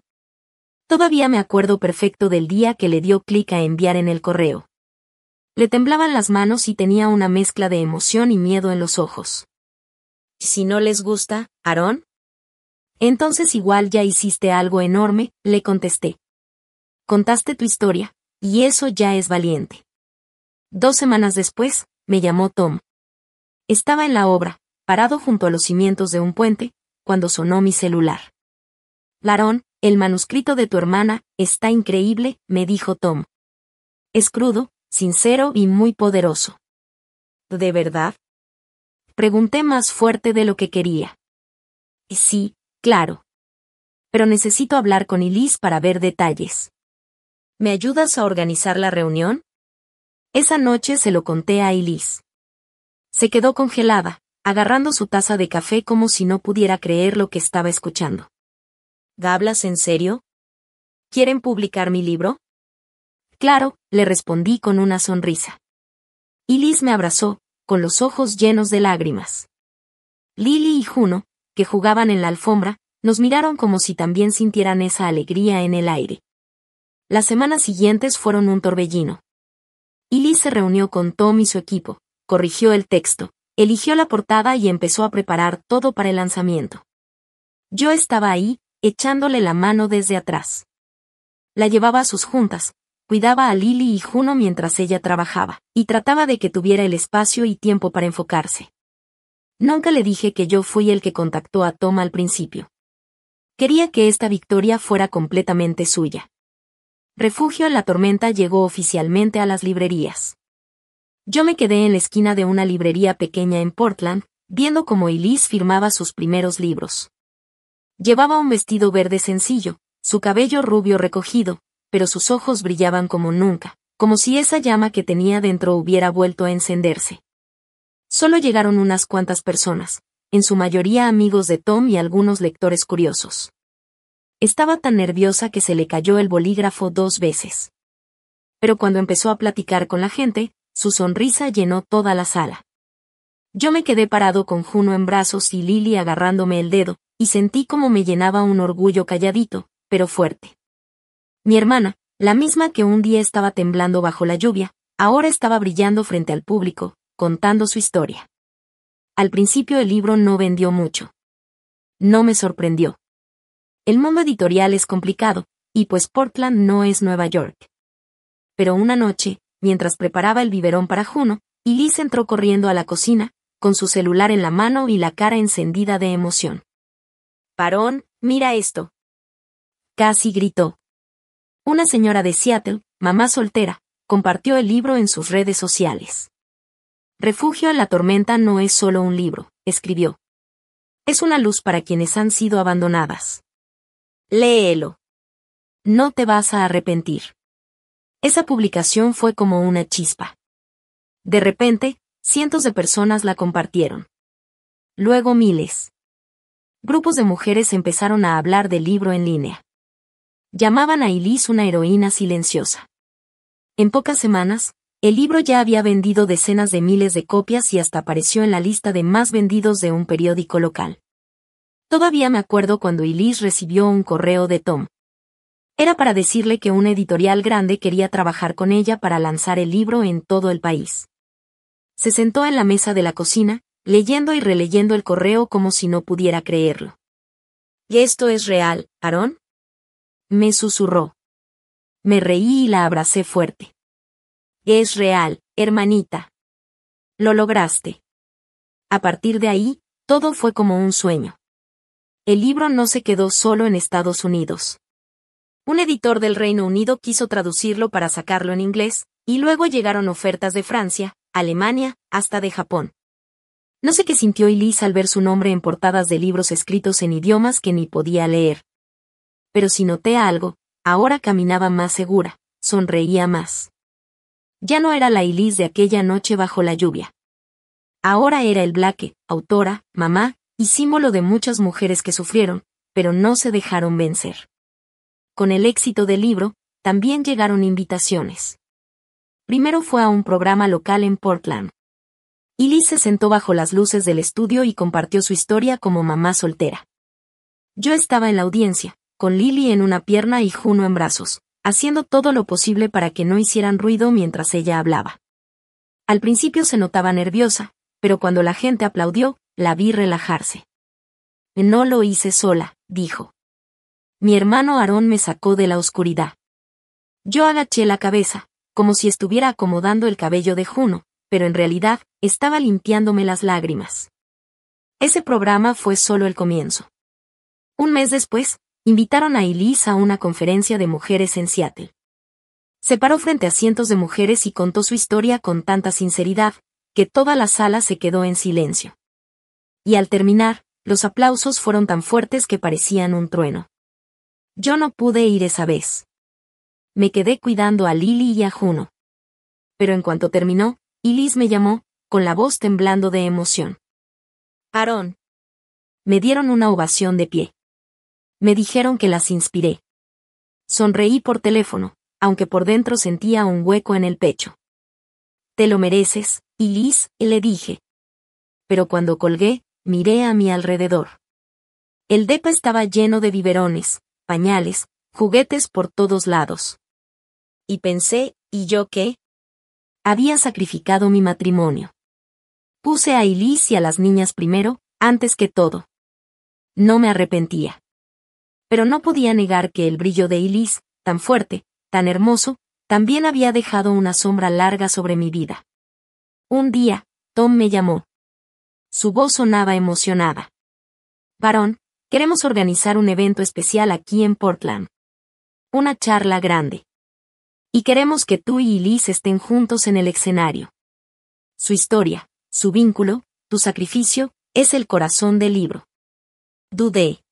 S1: Todavía me acuerdo perfecto del día que le dio clic a enviar en el correo. Le temblaban las manos y tenía una mezcla de emoción y miedo en los ojos. Si no les gusta, Aaron. Entonces igual ya hiciste algo enorme, le contesté. Contaste tu historia, y eso ya es valiente. 2 semanas después, me llamó Tom. Estaba en la obra, parado junto a los cimientos de un puente, cuando sonó mi celular. Aaron, el manuscrito de tu hermana, está increíble, me dijo Tom. Es crudo, sincero y muy poderoso. ¿De verdad? Pregunté más fuerte de lo que quería. Sí, claro. Pero necesito hablar con Elise para ver detalles. ¿Me ayudas a organizar la reunión? Esa noche se lo conté a Elise. Se quedó congelada, agarrando su taza de café como si no pudiera creer lo que estaba escuchando. ¿Hablas en serio? ¿Quieren publicar mi libro? Claro, le respondí con una sonrisa. Elise me abrazó, con los ojos llenos de lágrimas. Lily y Juno, que jugaban en la alfombra, nos miraron como si también sintieran esa alegría en el aire. Las semanas siguientes fueron un torbellino. Elise se reunió con Tom y su equipo, corrigió el texto, eligió la portada y empezó a preparar todo para el lanzamiento. Yo estaba ahí, echándole la mano desde atrás. La llevaba a sus juntas, cuidaba a Lily y Juno mientras ella trabajaba, y trataba de que tuviera el espacio y tiempo para enfocarse. Nunca le dije que yo fui el que contactó a Tom al principio. Quería que esta victoria fuera completamente suya. Refugio en la tormenta llegó oficialmente a las librerías. Yo me quedé en la esquina de una librería pequeña en Portland, viendo cómo Elise firmaba sus primeros libros. Llevaba un vestido verde sencillo, su cabello rubio recogido, pero sus ojos brillaban como nunca, como si esa llama que tenía dentro hubiera vuelto a encenderse. Solo llegaron unas cuantas personas, en su mayoría amigos de Tom y algunos lectores curiosos. Estaba tan nerviosa que se le cayó el bolígrafo 2 veces. Pero cuando empezó a platicar con la gente, su sonrisa llenó toda la sala. Yo me quedé parado con Juno en brazos y Lily agarrándome el dedo, y sentí como me llenaba un orgullo calladito, pero fuerte. Mi hermana, la misma que un día estaba temblando bajo la lluvia, ahora estaba brillando frente al público, contando su historia. Al principio el libro no vendió mucho. No me sorprendió. El mundo editorial es complicado, y pues Portland no es Nueva York. Pero una noche, mientras preparaba el biberón para Juno, Elise entró corriendo a la cocina, con su celular en la mano y la cara encendida de emoción. «Parón, mira esto», casi gritó. Una señora de Seattle, mamá soltera, compartió el libro en sus redes sociales. «Refugio en la tormenta no es solo un libro», escribió. «Es una luz para quienes han sido abandonadas. Léelo. No te vas a arrepentir». Esa publicación fue como una chispa. De repente, cientos de personas la compartieron. Luego miles. Grupos de mujeres empezaron a hablar del libro en línea. Llamaban a Elise una heroína silenciosa. En pocas semanas, el libro ya había vendido decenas de miles de copias y hasta apareció en la lista de más vendidos de un periódico local. Todavía me acuerdo cuando Elise recibió un correo de Tom. Era para decirle que una editorial grande quería trabajar con ella para lanzar el libro en todo el país. Se sentó en la mesa de la cocina, leyendo y releyendo el correo como si no pudiera creerlo. «¿Y esto es real, Aaron?», me susurró. Me reí y la abracé fuerte. «Es real, hermanita. Lo lograste». A partir de ahí, todo fue como un sueño. El libro no se quedó solo en Estados Unidos. Un editor del Reino Unido quiso traducirlo para sacarlo en inglés, y luego llegaron ofertas de Francia, Alemania, hasta de Japón. No sé qué sintió Elise al ver su nombre en portadas de libros escritos en idiomas que ni podía leer. Pero si noté algo, ahora caminaba más segura, sonreía más. Ya no era la Elise de aquella noche bajo la lluvia. Ahora era el Blake, autora, mamá, y símbolo de muchas mujeres que sufrieron, pero no se dejaron vencer. Con el éxito del libro, también llegaron invitaciones. Primero fue a un programa local en Portland. Elise se sentó bajo las luces del estudio y compartió su historia como mamá soltera. Yo estaba en la audiencia, con Lily en una pierna y Juno en brazos, haciendo todo lo posible para que no hicieran ruido mientras ella hablaba. Al principio se notaba nerviosa, pero cuando la gente aplaudió, la vi relajarse. «No lo hice sola», dijo. «Mi hermano Aaron me sacó de la oscuridad». Yo agaché la cabeza, como si estuviera acomodando el cabello de Juno, pero en realidad, estaba limpiándome las lágrimas. Ese programa fue solo el comienzo. Un mes después, invitaron a Elise a una conferencia de mujeres en Seattle. Se paró frente a cientos de mujeres y contó su historia con tanta sinceridad, que toda la sala se quedó en silencio. Y al terminar, los aplausos fueron tan fuertes que parecían un trueno. Yo no pude ir esa vez. Me quedé cuidando a Lily y a Juno. Pero en cuanto terminó, Elise me llamó, con la voz temblando de emoción. «Aaron». Me dieron una ovación de pie. Me dijeron que las inspiré. Sonreí por teléfono, aunque por dentro sentía un hueco en el pecho. «Te lo mereces, Elise», le dije. Pero cuando colgué, miré a mi alrededor. El depa estaba lleno de biberones, pañales, juguetes por todos lados. Y pensé, ¿y yo qué? Había sacrificado mi matrimonio. Puse a Elise y a las niñas primero, antes que todo. No me arrepentía. Pero no podía negar que el brillo de Elise, tan fuerte, tan hermoso, también había dejado una sombra larga sobre mi vida. Un día, Tom me llamó. Su voz sonaba emocionada. «Varón, queremos organizar un evento especial aquí en Portland. Una charla grande. Y queremos que tú y Elise estén juntos en el escenario. Su historia, su vínculo, tu sacrificio, es el corazón del libro». Dudé.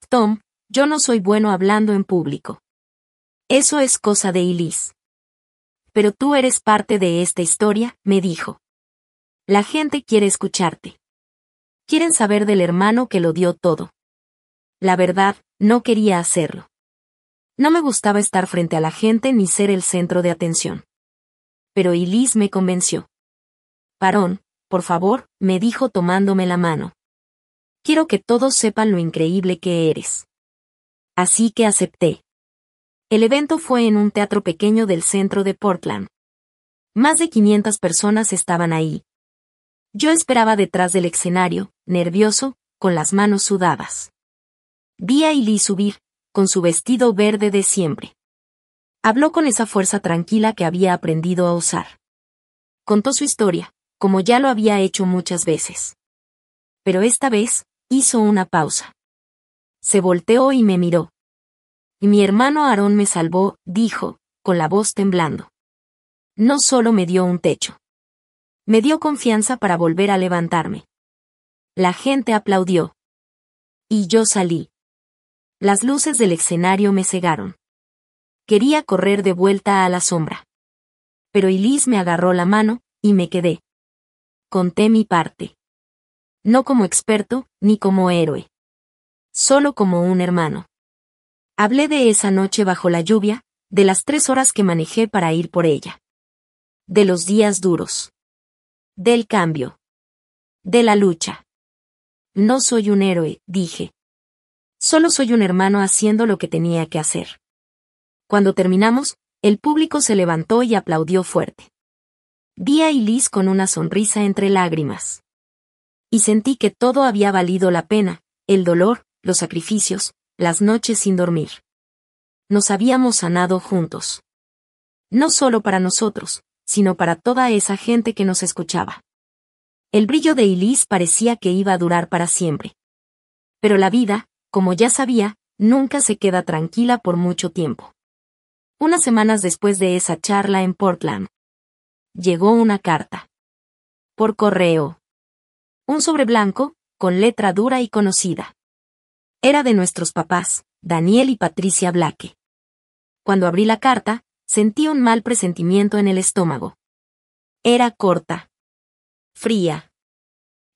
S1: «Tom, yo no soy bueno hablando en público. Eso es cosa de Elise. Pero tú eres parte de esta historia», me dijo. «La gente quiere escucharte. Quieren saber del hermano que lo dio todo. La verdad, no quería hacerlo. No me gustaba estar frente a la gente ni ser el centro de atención. Pero Elise me convenció. Parón, por favor, me dijo tomándome la mano. Quiero que todos sepan lo increíble que eres. Así que acepté. El evento fue en un teatro pequeño del centro de Portland. Más de 500 personas estaban ahí. Yo esperaba detrás del escenario, nervioso, con las manos sudadas. Vi a Elise subir, con su vestido verde de siempre. Habló con esa fuerza tranquila que había aprendido a usar. Contó su historia, como ya lo había hecho muchas veces. Pero esta vez, hizo una pausa. Se volteó y me miró. Y mi hermano Aarón me salvó, dijo, con la voz temblando. No solo me dio un techo. Me dio confianza para volver a levantarme. La gente aplaudió. Y yo salí. Las luces del escenario me cegaron. Quería correr de vuelta a la sombra. Pero Elise me agarró la mano, y me quedé. Conté mi parte. No como experto, ni como héroe. Solo como un hermano. Hablé de esa noche bajo la lluvia, de las 3 horas que manejé para ir por ella. De los días duros. Del cambio. De la lucha. No soy un héroe, dije. Solo soy un hermano haciendo lo que tenía que hacer. Cuando terminamos, el público se levantó y aplaudió fuerte. Vi a Elise con una sonrisa entre lágrimas. Y sentí que todo había valido la pena, el dolor, los sacrificios, las noches sin dormir. Nos habíamos sanado juntos. No solo para nosotros, sino para toda esa gente que nos escuchaba. El brillo de Elise parecía que iba a durar para siempre. Pero la vida, como ya sabía, nunca se queda tranquila por mucho tiempo. Unas semanas después de esa charla en Portland, llegó una carta. Por correo. Un sobre blanco, con letra dura y conocida. Era de nuestros papás, Daniel y Patricia Blake. Cuando abrí la carta, sentí un mal presentimiento en el estómago. Era corta. Fría.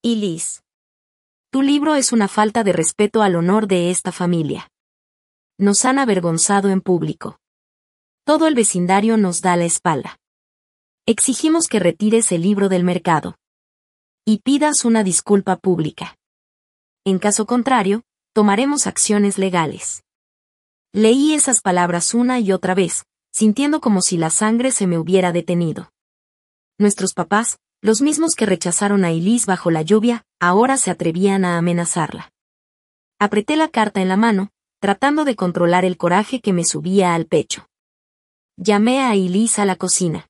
S1: Elise. Tu libro es una falta de respeto al honor de esta familia. Nos han avergonzado en público. Todo el vecindario nos da la espalda. Exigimos que retires el libro del mercado. Y pidas una disculpa pública. En caso contrario, tomaremos acciones legales. Leí esas palabras una y otra vez, sintiendo como si la sangre se me hubiera detenido. Nuestros papás, los mismos que rechazaron a Elise bajo la lluvia, ahora se atrevían a amenazarla. Apreté la carta en la mano, tratando de controlar el coraje que me subía al pecho. Llamé a Elise a la cocina.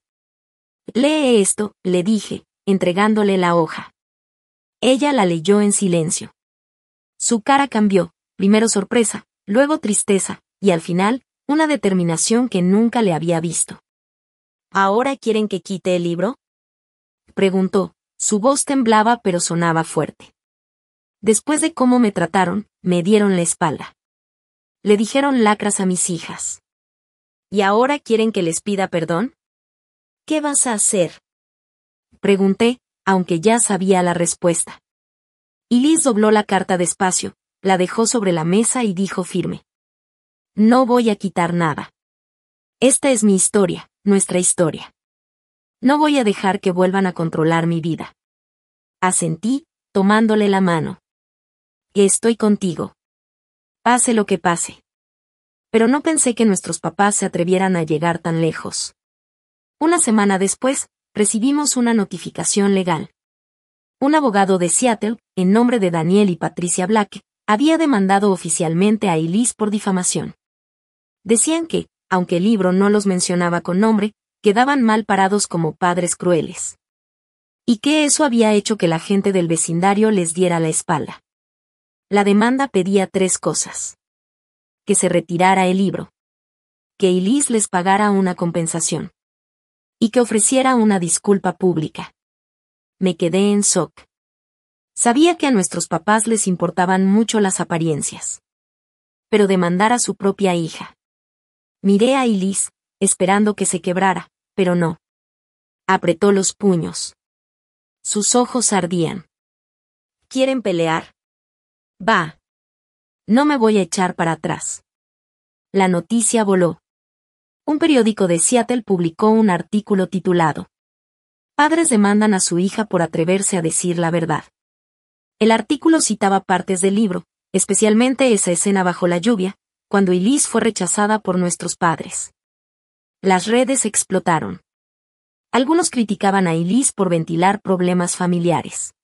S1: Lee esto, le dije, entregándole la hoja. Ella la leyó en silencio. Su cara cambió, primero sorpresa, luego tristeza, y al final, una determinación que nunca le había visto. ¿Ahora quieren que quite el libro?, preguntó, su voz temblaba pero sonaba fuerte. Después de cómo me trataron, me dieron la espalda. Le dijeron lacras a mis hijas. ¿Y ahora quieren que les pida perdón? ¿Qué vas a hacer?, pregunté, aunque ya sabía la respuesta. Elise dobló la carta despacio, la dejó sobre la mesa y dijo firme. No voy a quitar nada. Esta es mi historia, nuestra historia. No voy a dejar que vuelvan a controlar mi vida. Asentí, tomándole la mano. Estoy contigo. Pase lo que pase. Pero no pensé que nuestros papás se atrevieran a llegar tan lejos. Una semana después, recibimos una notificación legal. Un abogado de Seattle, en nombre de Daniel y Patricia Blake, había demandado oficialmente a Elise por difamación. Decían que, aunque el libro no los mencionaba con nombre, quedaban mal parados como padres crueles. Y que eso había hecho que la gente del vecindario les diera la espalda. La demanda pedía 3 cosas. Que se retirara el libro. Que Elise les pagara una compensación. Y que ofreciera una disculpa pública. Me quedé en shock. Sabía que a nuestros papás les importaban mucho las apariencias. Pero demandar a su propia hija. Miré a Elise, esperando que se quebrara, pero no. Apretó los puños. Sus ojos ardían. ¿Quieren pelear? Va. No me voy a echar para atrás. La noticia voló. Un periódico de Seattle publicó un artículo titulado Padres demandan a su hija por atreverse a decir la verdad. El artículo citaba partes del libro, especialmente esa escena bajo la lluvia, cuando Elise fue rechazada por nuestros padres. Las redes explotaron. Algunos criticaban a Elise por ventilar problemas familiares.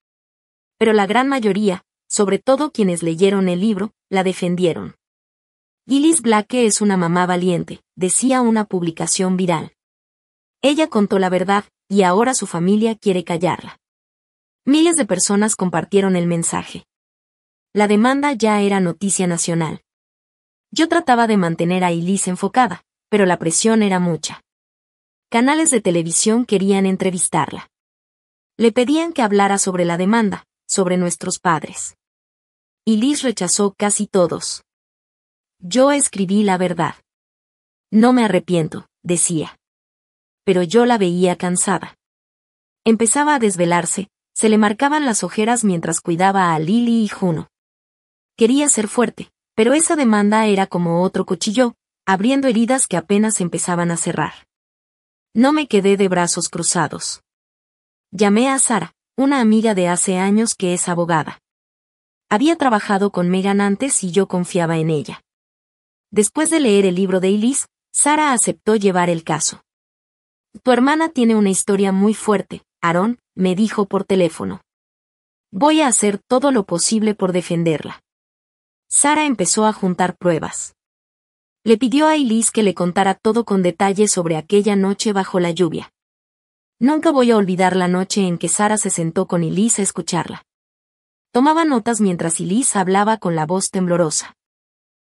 S1: Pero la gran mayoría, sobre todo quienes leyeron el libro, la defendieron. Elise Blake es una mamá valiente, decía una publicación viral. Ella contó la verdad, y ahora su familia quiere callarla. Miles de personas compartieron el mensaje. La demanda ya era noticia nacional. Yo trataba de mantener a Elise enfocada, pero la presión era mucha. Canales de televisión querían entrevistarla. Le pedían que hablara sobre la demanda, sobre nuestros padres. Elise rechazó casi todos. Yo escribí la verdad. No me arrepiento, decía. Pero yo la veía cansada. Empezaba a desvelarse, se le marcaban las ojeras mientras cuidaba a Lily y Juno. Quería ser fuerte, pero esa demanda era como otro cuchillo, abriendo heridas que apenas empezaban a cerrar. No me quedé de brazos cruzados. Llamé a Sara, una amiga de hace años que es abogada. Había trabajado con Megan antes y yo confiaba en ella. Después de leer el libro de Elise, Sara aceptó llevar el caso. Tu hermana tiene una historia muy fuerte, Aaron, me dijo por teléfono. Voy a hacer todo lo posible por defenderla. Sara empezó a juntar pruebas. Le pidió a Elise que le contara todo con detalle sobre aquella noche bajo la lluvia. Nunca voy a olvidar la noche en que Sara se sentó con Elise a escucharla. Tomaba notas mientras Elise hablaba con la voz temblorosa.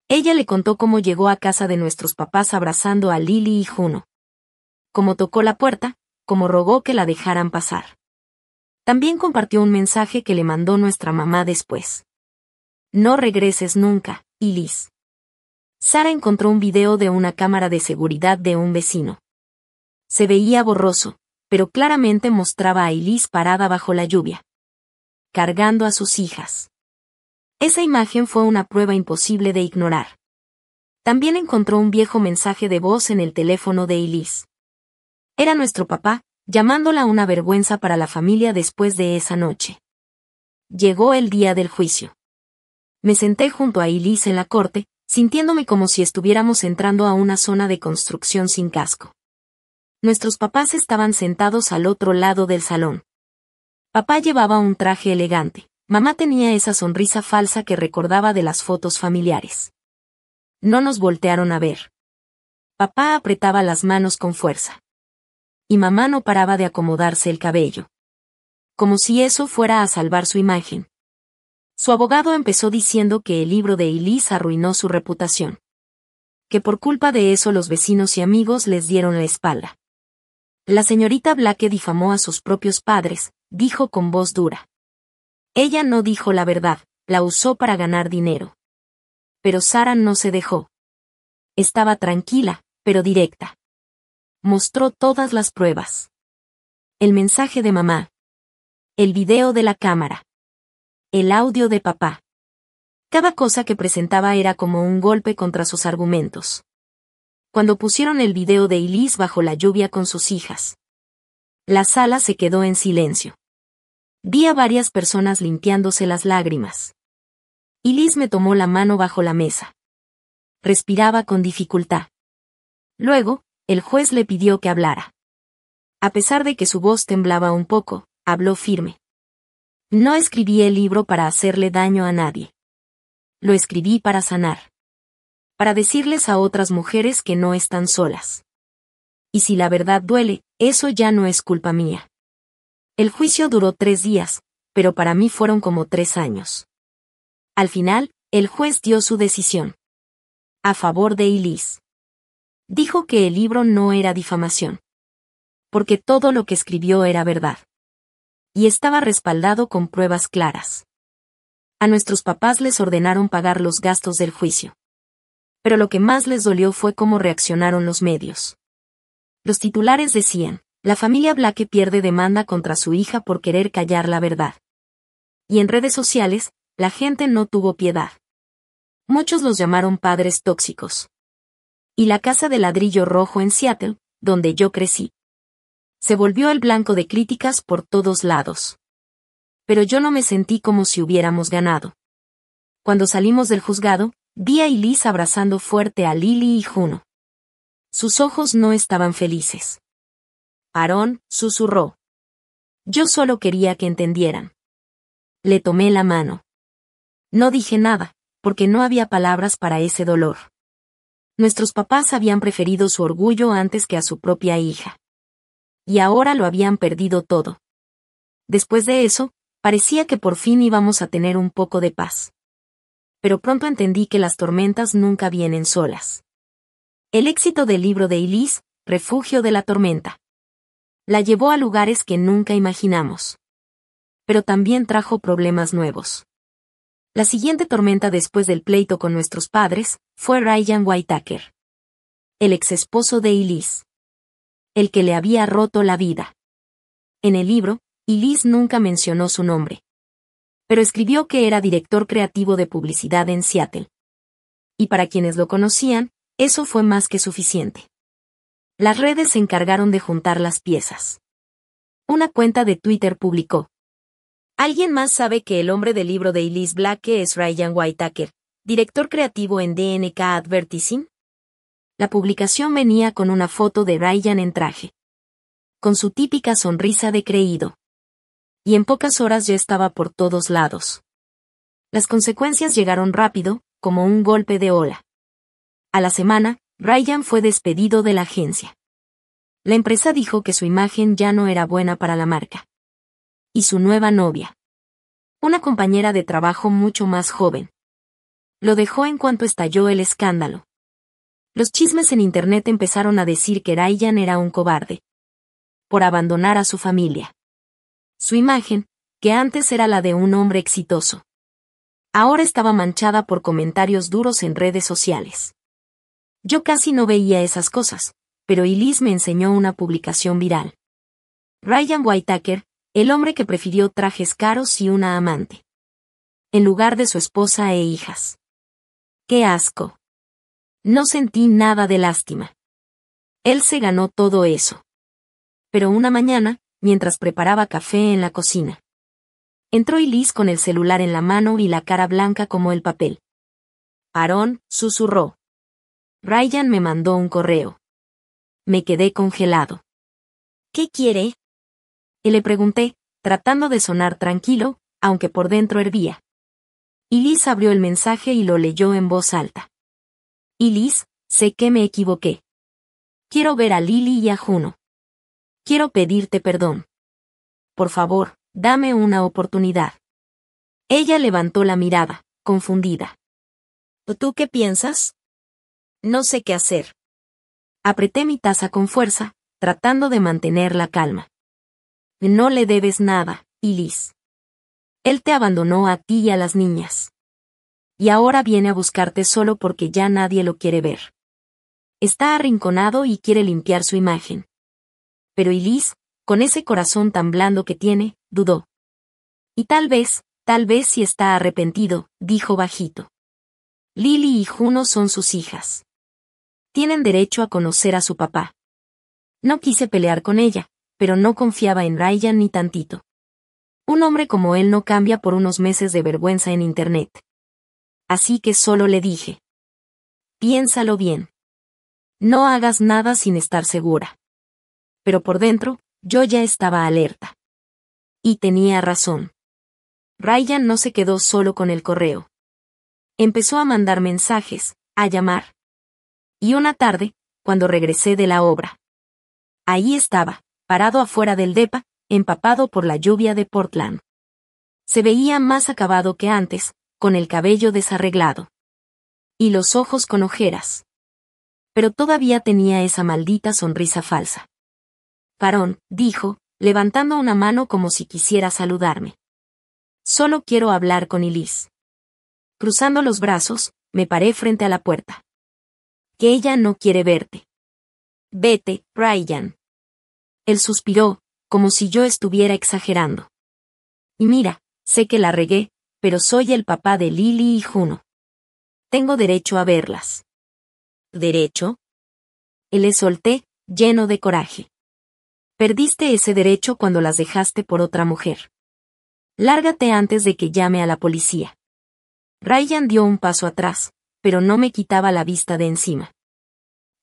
S1: Ella le contó cómo llegó a casa de nuestros papás abrazando a Lily y Juno. Cómo tocó la puerta, cómo rogó que la dejaran pasar. También compartió un mensaje que le mandó nuestra mamá después. No regreses nunca, Elise. Sara encontró un video de una cámara de seguridad de un vecino. Se veía borroso, pero claramente mostraba a Elise parada bajo la lluvia, cargando a sus hijas. Esa imagen fue una prueba imposible de ignorar. También encontró un viejo mensaje de voz en el teléfono de Elise. Era nuestro papá, llamándola una vergüenza para la familia después de esa noche. Llegó el día del juicio. Me senté junto a Elise en la corte, sintiéndome como si estuviéramos entrando a una zona de construcción sin casco. Nuestros papás estaban sentados al otro lado del salón. Papá llevaba un traje elegante, mamá tenía esa sonrisa falsa que recordaba de las fotos familiares. No nos voltearon a ver. Papá apretaba las manos con fuerza. Y mamá no paraba de acomodarse el cabello. Como si eso fuera a salvar su imagen. Su abogado empezó diciendo que el libro de Elise arruinó su reputación. Que por culpa de eso los vecinos y amigos les dieron la espalda. La señorita Blake difamó a sus propios padres, dijo con voz dura. Ella no dijo la verdad, la usó para ganar dinero. Pero Sara no se dejó. Estaba tranquila, pero directa. Mostró todas las pruebas. El mensaje de mamá. El video de la cámara. El audio de papá. Cada cosa que presentaba era como un golpe contra sus argumentos. Cuando pusieron el video de Elise bajo la lluvia con sus hijas, la sala se quedó en silencio. Vi a varias personas limpiándose las lágrimas. Elise me tomó la mano bajo la mesa. Respiraba con dificultad. Luego, el juez le pidió que hablara. A pesar de que su voz temblaba un poco, habló firme. No escribí el libro para hacerle daño a nadie. Lo escribí para sanar. Para decirles a otras mujeres que no están solas. Y si la verdad duele, eso ya no es culpa mía. El juicio duró 3 días, pero para mí fueron como 3 años. Al final, el juez dio su decisión. A favor de Elise. Dijo que el libro no era difamación. Porque todo lo que escribió era verdad. Y estaba respaldado con pruebas claras. A nuestros papás les ordenaron pagar los gastos del juicio. Pero lo que más les dolió fue cómo reaccionaron los medios. Los titulares decían, la familia Blake pierde demanda contra su hija por querer callar la verdad. Y en redes sociales, la gente no tuvo piedad. Muchos los llamaron padres tóxicos. Y la casa de ladrillo rojo en Seattle, donde yo crecí, se volvió el blanco de críticas por todos lados. Pero yo no me sentí como si hubiéramos ganado. Cuando salimos del juzgado, vi a Elise abrazando fuerte a Lily y Juno. Sus ojos no estaban felices. Aaron susurró. Yo solo quería que entendieran. Le tomé la mano. No dije nada, porque no había palabras para ese dolor. Nuestros papás habían preferido su orgullo antes que a su propia hija. Y ahora lo habían perdido todo. Después de eso, parecía que por fin íbamos a tener un poco de paz. Pero pronto entendí que las tormentas nunca vienen solas. El éxito del libro de Elise, Refugio de la Tormenta, la llevó a lugares que nunca imaginamos. Pero también trajo problemas nuevos. La siguiente tormenta después del pleito con nuestros padres fue Ryan Whittaker, el exesposo de Elise, el que le había roto la vida. En el libro, Elise nunca mencionó su nombre, pero escribió que era director creativo de publicidad en Seattle. Y para quienes lo conocían, eso fue más que suficiente. Las redes se encargaron de juntar las piezas. Una cuenta de Twitter publicó: ¿alguien más sabe que el hombre del libro de Elise Blacke es Ryan Whittaker, director creativo en DNK Advertising? La publicación venía con una foto de Ryan en traje, con su típica sonrisa de creído. Y en pocas horas ya estaba por todos lados. Las consecuencias llegaron rápido, como un golpe de ola. A la semana, Ryan fue despedido de la agencia. La empresa dijo que su imagen ya no era buena para la marca. Y su nueva novia, una compañera de trabajo mucho más joven, lo dejó en cuanto estalló el escándalo. Los chismes en internet empezaron a decir que Ryan era un cobarde por abandonar a su familia. Su imagen, que antes era la de un hombre exitoso, ahora estaba manchada por comentarios duros en redes sociales. Yo casi no veía esas cosas, pero Elise me enseñó una publicación viral. Ryan Whittaker, el hombre que prefirió trajes caros y una amante, en lugar de su esposa e hijas. ¡Qué asco! No sentí nada de lástima. Él se ganó todo eso. Pero una mañana, mientras preparaba café en la cocina, entró Elise con el celular en la mano y la cara blanca como el papel. Aaron susurró. Ryan me mandó un correo. Me quedé congelado. ¿Qué quiere? Y le pregunté, tratando de sonar tranquilo, aunque por dentro hervía. Elise abrió el mensaje y lo leyó en voz alta. Elise, sé que me equivoqué. Quiero ver a Lily y a Juno. Quiero pedirte perdón. Por favor, dame una oportunidad. Ella levantó la mirada, confundida. ¿Tú qué piensas? No sé qué hacer. Apreté mi taza con fuerza, tratando de mantener la calma. No le debes nada, Elise. Él te abandonó a ti y a las niñas. Y ahora viene a buscarte solo porque ya nadie lo quiere ver. Está arrinconado y quiere limpiar su imagen. Pero Elise, con ese corazón tan blando que tiene, dudó. Y tal vez sí está arrepentido, dijo bajito. Lily y Juno son sus hijas. Tienen derecho a conocer a su papá. No quise pelear con ella, pero no confiaba en Ryan ni tantito. Un hombre como él no cambia por unos meses de vergüenza en internet. Así que solo le dije: piénsalo bien. No hagas nada sin estar segura. Pero por dentro, yo ya estaba alerta. Y tenía razón. Ryan no se quedó solo con el correo. Empezó a mandar mensajes, a llamar. Y una tarde, cuando regresé de la obra, ahí estaba, parado afuera del depa, empapado por la lluvia de Portland. Se veía más acabado que antes, con el cabello desarreglado. Y los ojos con ojeras. Pero todavía tenía esa maldita sonrisa falsa. Aaron, dijo, levantando una mano como si quisiera saludarme. Solo quiero hablar con Elise. Cruzando los brazos, me paré frente a la puerta. Que ella no quiere verte. Vete, Ryan. Él suspiró, como si yo estuviera exagerando. Y mira, Sé que la regué, pero soy el papá de Lily y Juno. Tengo derecho a verlas. ¿Derecho? Le solté, lleno de coraje. Perdiste ese derecho cuando las dejaste por otra mujer. Lárgate antes de que llame a la policía. Ryan dio un paso atrás, pero no me quitaba la vista de encima.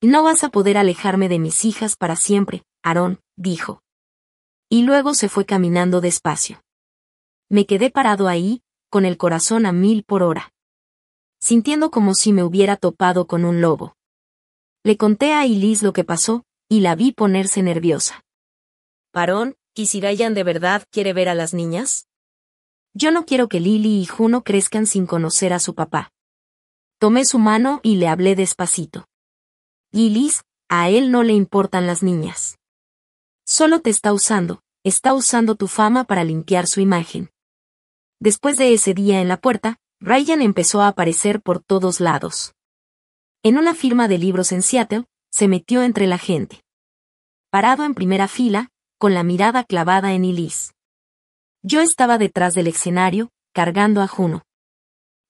S1: No vas a poder alejarme de mis hijas para siempre, Aaron, dijo. Y luego se fue caminando despacio. Me quedé parado ahí, con el corazón a 1000 por hora. Sintiendo como si me hubiera topado con un lobo. Le conté a Elise lo que pasó, y la vi ponerse nerviosa. «Aaron, ¿y si Ryan de verdad quiere ver a las niñas?» Yo no quiero que Lily y Juno crezcan sin conocer a su papá. Tomé su mano y le hablé despacito. Elise, a él no le importan las niñas. Solo te está usando tu fama para limpiar su imagen. Después de ese día en la puerta, Ryan empezó a aparecer por todos lados. En una firma de libros en Seattle, se metió entre la gente. Parado en primera fila, con la mirada clavada en Elise. Yo estaba detrás del escenario, cargando a Juno.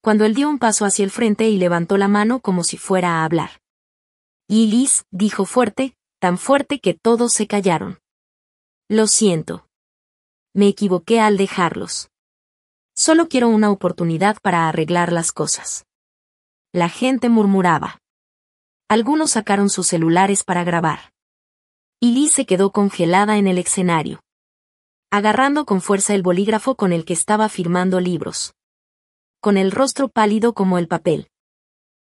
S1: Cuando él dio un paso hacia el frente y levantó la mano como si fuera a hablar. Elise, dijo fuerte, tan fuerte que todos se callaron. Lo siento. Me equivoqué al dejarlos. Solo quiero una oportunidad para arreglar las cosas. La gente murmuraba. Algunos sacaron sus celulares para grabar. Elise se quedó congelada en el escenario. Agarrando con fuerza el bolígrafo con el que estaba firmando libros. Con el rostro pálido como el papel.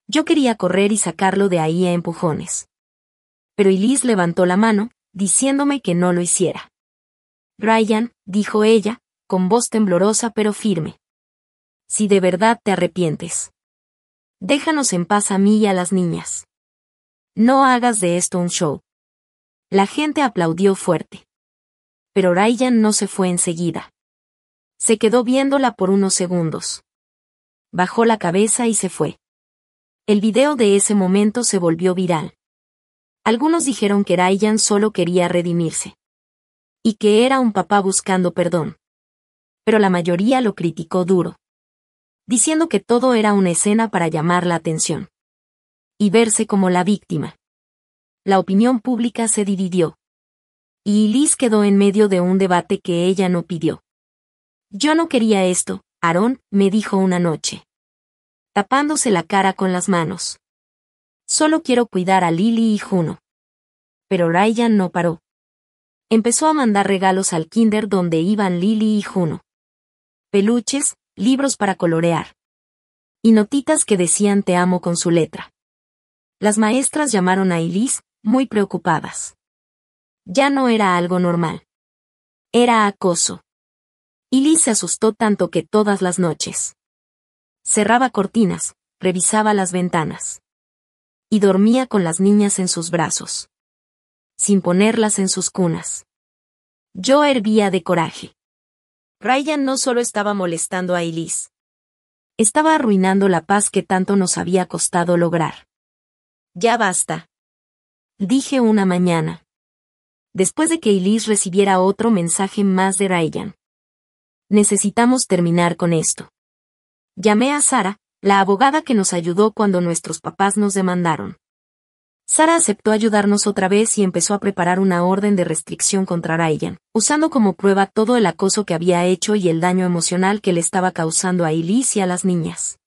S1: Yo quería correr y sacarlo de ahí a empujones. Pero Elise levantó la mano, diciéndome que no lo hiciera. Ryan, dijo ella, con voz temblorosa pero firme. Si de verdad te arrepientes. Déjanos en paz a mí y a las niñas. No hagas de esto un show. La gente aplaudió fuerte. Pero Ryan no se fue enseguida. Se quedó viéndola por unos segundos. Bajó la cabeza y se fue. El video de ese momento se volvió viral. Algunos dijeron que Ryan solo quería redimirse. Y que era un papá buscando perdón. Pero la mayoría lo criticó duro. Diciendo que todo era una escena para llamar la atención. Y verse como la víctima. La opinión pública se dividió. Y Elise quedó en medio de un debate que ella no pidió. Yo no quería esto, Aaron, me dijo una noche. Tapándose la cara con las manos. Solo quiero cuidar a Lily y Juno. Pero Ryan no paró. Empezó a mandar regalos al kinder donde iban Lily y Juno. Peluches, libros para colorear. Y notitas que decían te amo con su letra. Las maestras llamaron a Elise, muy preocupadas. Ya no era algo normal. Era acoso. Elise se asustó tanto que todas las noches. Cerraba cortinas, revisaba las ventanas. Y dormía con las niñas en sus brazos. Sin ponerlas en sus cunas. Yo hervía de coraje. Ryan no solo estaba molestando a Elise. Estaba arruinando la paz que tanto nos había costado lograr. Ya basta. Dije una mañana. Después de que Elise recibiera otro mensaje más de Ryan. Necesitamos terminar con esto. Llamé a Sara, la abogada que nos ayudó cuando nuestros papás nos demandaron. Sara aceptó ayudarnos otra vez y empezó a preparar una orden de restricción contra Ryan, usando como prueba todo el acoso que había hecho y el daño emocional que le estaba causando a Elise y a las niñas.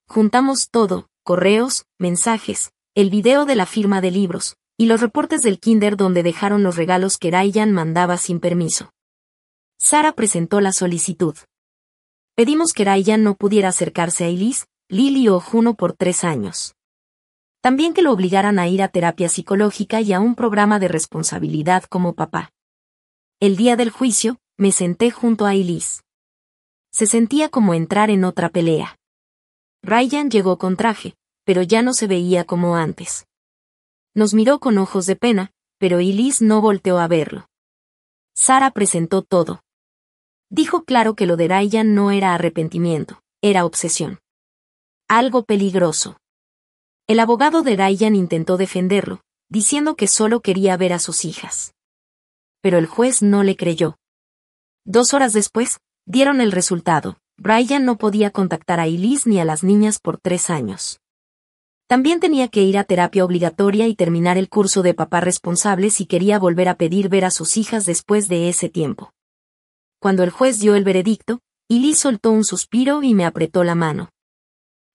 S1: Juntamos todo, correos, mensajes, el video de la firma de libros, y los reportes del kinder donde dejaron los regalos que Ryan mandaba sin permiso. Sara presentó la solicitud. Pedimos que Ryan no pudiera acercarse a Elise, Lily o Juno por 3 años. También que lo obligaran a ir a terapia psicológica y a un programa de responsabilidad como papá. El día del juicio, me senté junto a Elise. Se sentía como entrar en otra pelea. Ryan llegó con traje, pero ya no se veía como antes. Nos miró con ojos de pena, pero Elise no volteó a verlo. Sara presentó todo. Dijo claro que lo de Ryan no era arrepentimiento, era obsesión. Algo peligroso. El abogado de Ryan intentó defenderlo, diciendo que solo quería ver a sus hijas. Pero el juez no le creyó. 2 horas después, dieron el resultado. Brian no podía contactar a Elise ni a las niñas por 3 años. También tenía que ir a terapia obligatoria y terminar el curso de papá responsable si quería volver a pedir ver a sus hijas después de ese tiempo. Cuando el juez dio el veredicto, Elise soltó un suspiro y me apretó la mano.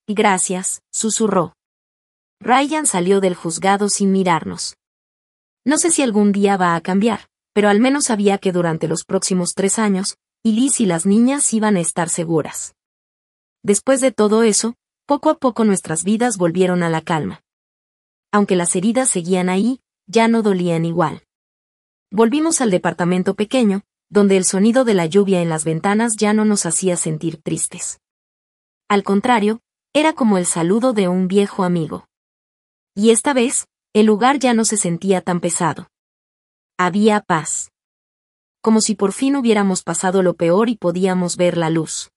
S1: Gracias, susurró. Brian salió del juzgado sin mirarnos. No sé si algún día va a cambiar, pero al menos sabía que durante los próximos 3 años, Elise y las niñas iban a estar seguras. Después de todo eso, poco a poco nuestras vidas volvieron a la calma. Aunque las heridas seguían ahí, ya no dolían igual. Volvimos al departamento pequeño, donde el sonido de la lluvia en las ventanas ya no nos hacía sentir tristes. Al contrario, era como el saludo de un viejo amigo. Y esta vez, el lugar ya no se sentía tan pesado. Había paz. Como si por fin hubiéramos pasado lo peor y podíamos ver la luz.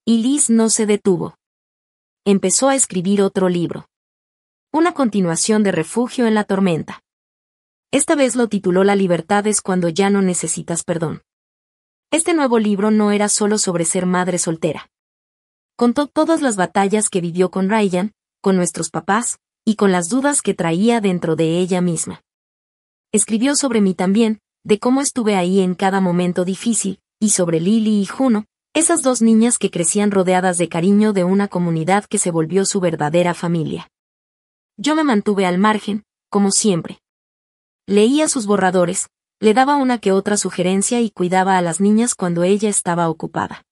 S1: Elise no se detuvo. Empezó a escribir otro libro. Una continuación de Refugio en la tormenta. Esta vez lo tituló La libertad es cuando ya no necesitas perdón. Este nuevo libro no era solo sobre ser madre soltera. Contó todas las batallas que vivió con Ryan, con nuestros papás, y con las dudas que traía dentro de ella misma. Escribió sobre mí también, de cómo estuve ahí en cada momento difícil, y sobre Lily y Juno, esas 2 niñas que crecían rodeadas de cariño de una comunidad que se volvió su verdadera familia. Yo me mantuve al margen, como siempre. Leía sus borradores, le daba una que otra sugerencia y cuidaba a las niñas cuando ella estaba ocupada.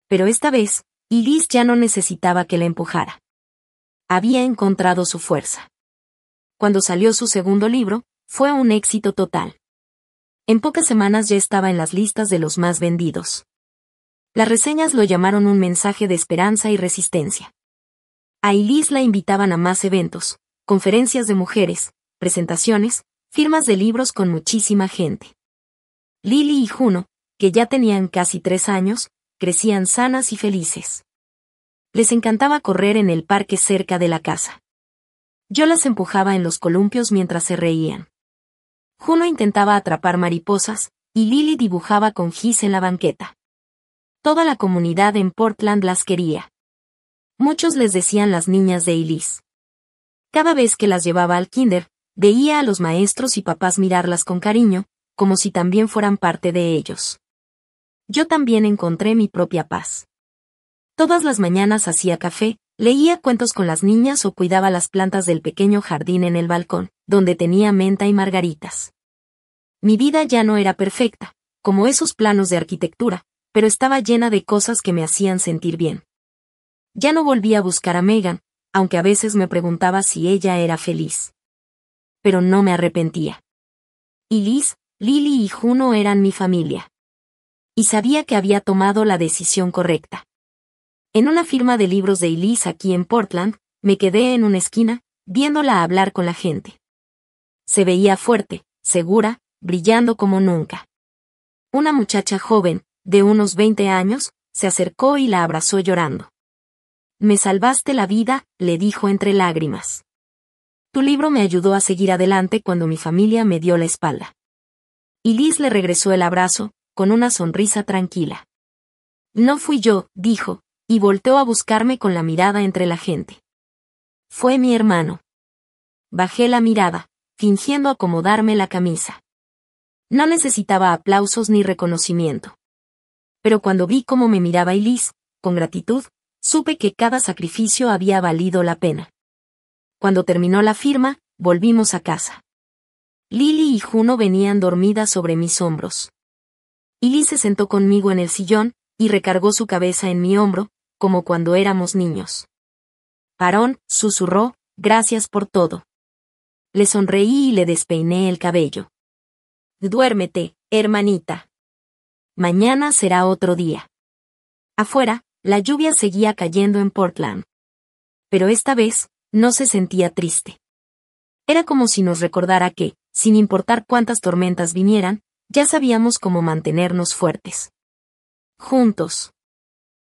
S1: Pero esta vez, Elise ya no necesitaba que la empujara. Había encontrado su fuerza. Cuando salió su segundo libro, fue un éxito total. En pocas semanas ya estaba en las listas de los más vendidos. Las reseñas lo llamaron un mensaje de esperanza y resistencia. A Elise la invitaban a más eventos, conferencias de mujeres, presentaciones, firmas de libros con muchísima gente. Lily y Juno, que ya tenían casi 3 años, crecían sanas y felices. Les encantaba correr en el parque cerca de la casa. Yo las empujaba en los columpios mientras se reían. Juno intentaba atrapar mariposas, y Lily dibujaba con gis en la banqueta. Toda la comunidad en Portland las quería. Muchos les decían las niñas de Elise. Cada vez que las llevaba al kinder, veía a los maestros y papás mirarlas con cariño, como si también fueran parte de ellos. Yo también encontré mi propia paz. Todas las mañanas hacía café, leía cuentos con las niñas o cuidaba las plantas del pequeño jardín en el balcón, donde tenía menta y margaritas. Mi vida ya no era perfecta, como esos planos de arquitectura, pero estaba llena de cosas que me hacían sentir bien. Ya no volví a buscar a Megan, aunque a veces me preguntaba si ella era feliz. Pero no me arrepentía. Elise, Lily y Juno eran mi familia. Y sabía que había tomado la decisión correcta. En una firma de libros de Elise aquí en Portland, me quedé en una esquina, viéndola hablar con la gente. Se veía fuerte, segura, brillando como nunca. Una muchacha joven, de unos 20 años, se acercó y la abrazó llorando. Me salvaste la vida, le dijo entre lágrimas. Tu libro me ayudó a seguir adelante cuando mi familia me dio la espalda. Elise le regresó el abrazo, con una sonrisa tranquila. No fui yo, dijo, y volteó a buscarme con la mirada entre la gente. Fue mi hermano. Bajé la mirada, fingiendo acomodarme la camisa. No necesitaba aplausos ni reconocimiento. Pero cuando vi cómo me miraba Elise, con gratitud, supe que cada sacrificio había valido la pena. Cuando terminó la firma, volvimos a casa. Lily y Juno venían dormidas sobre mis hombros. Elise se sentó conmigo en el sillón, y recargó su cabeza en mi hombro, como cuando éramos niños. Parón, susurró, gracias por todo. Le sonreí y le despeiné el cabello. Duérmete, hermanita. Mañana será otro día. Afuera, la lluvia seguía cayendo en Portland. Pero esta vez, no se sentía triste. Era como si nos recordara que, sin importar cuántas tormentas vinieran, ya sabíamos cómo mantenernos fuertes. Juntos.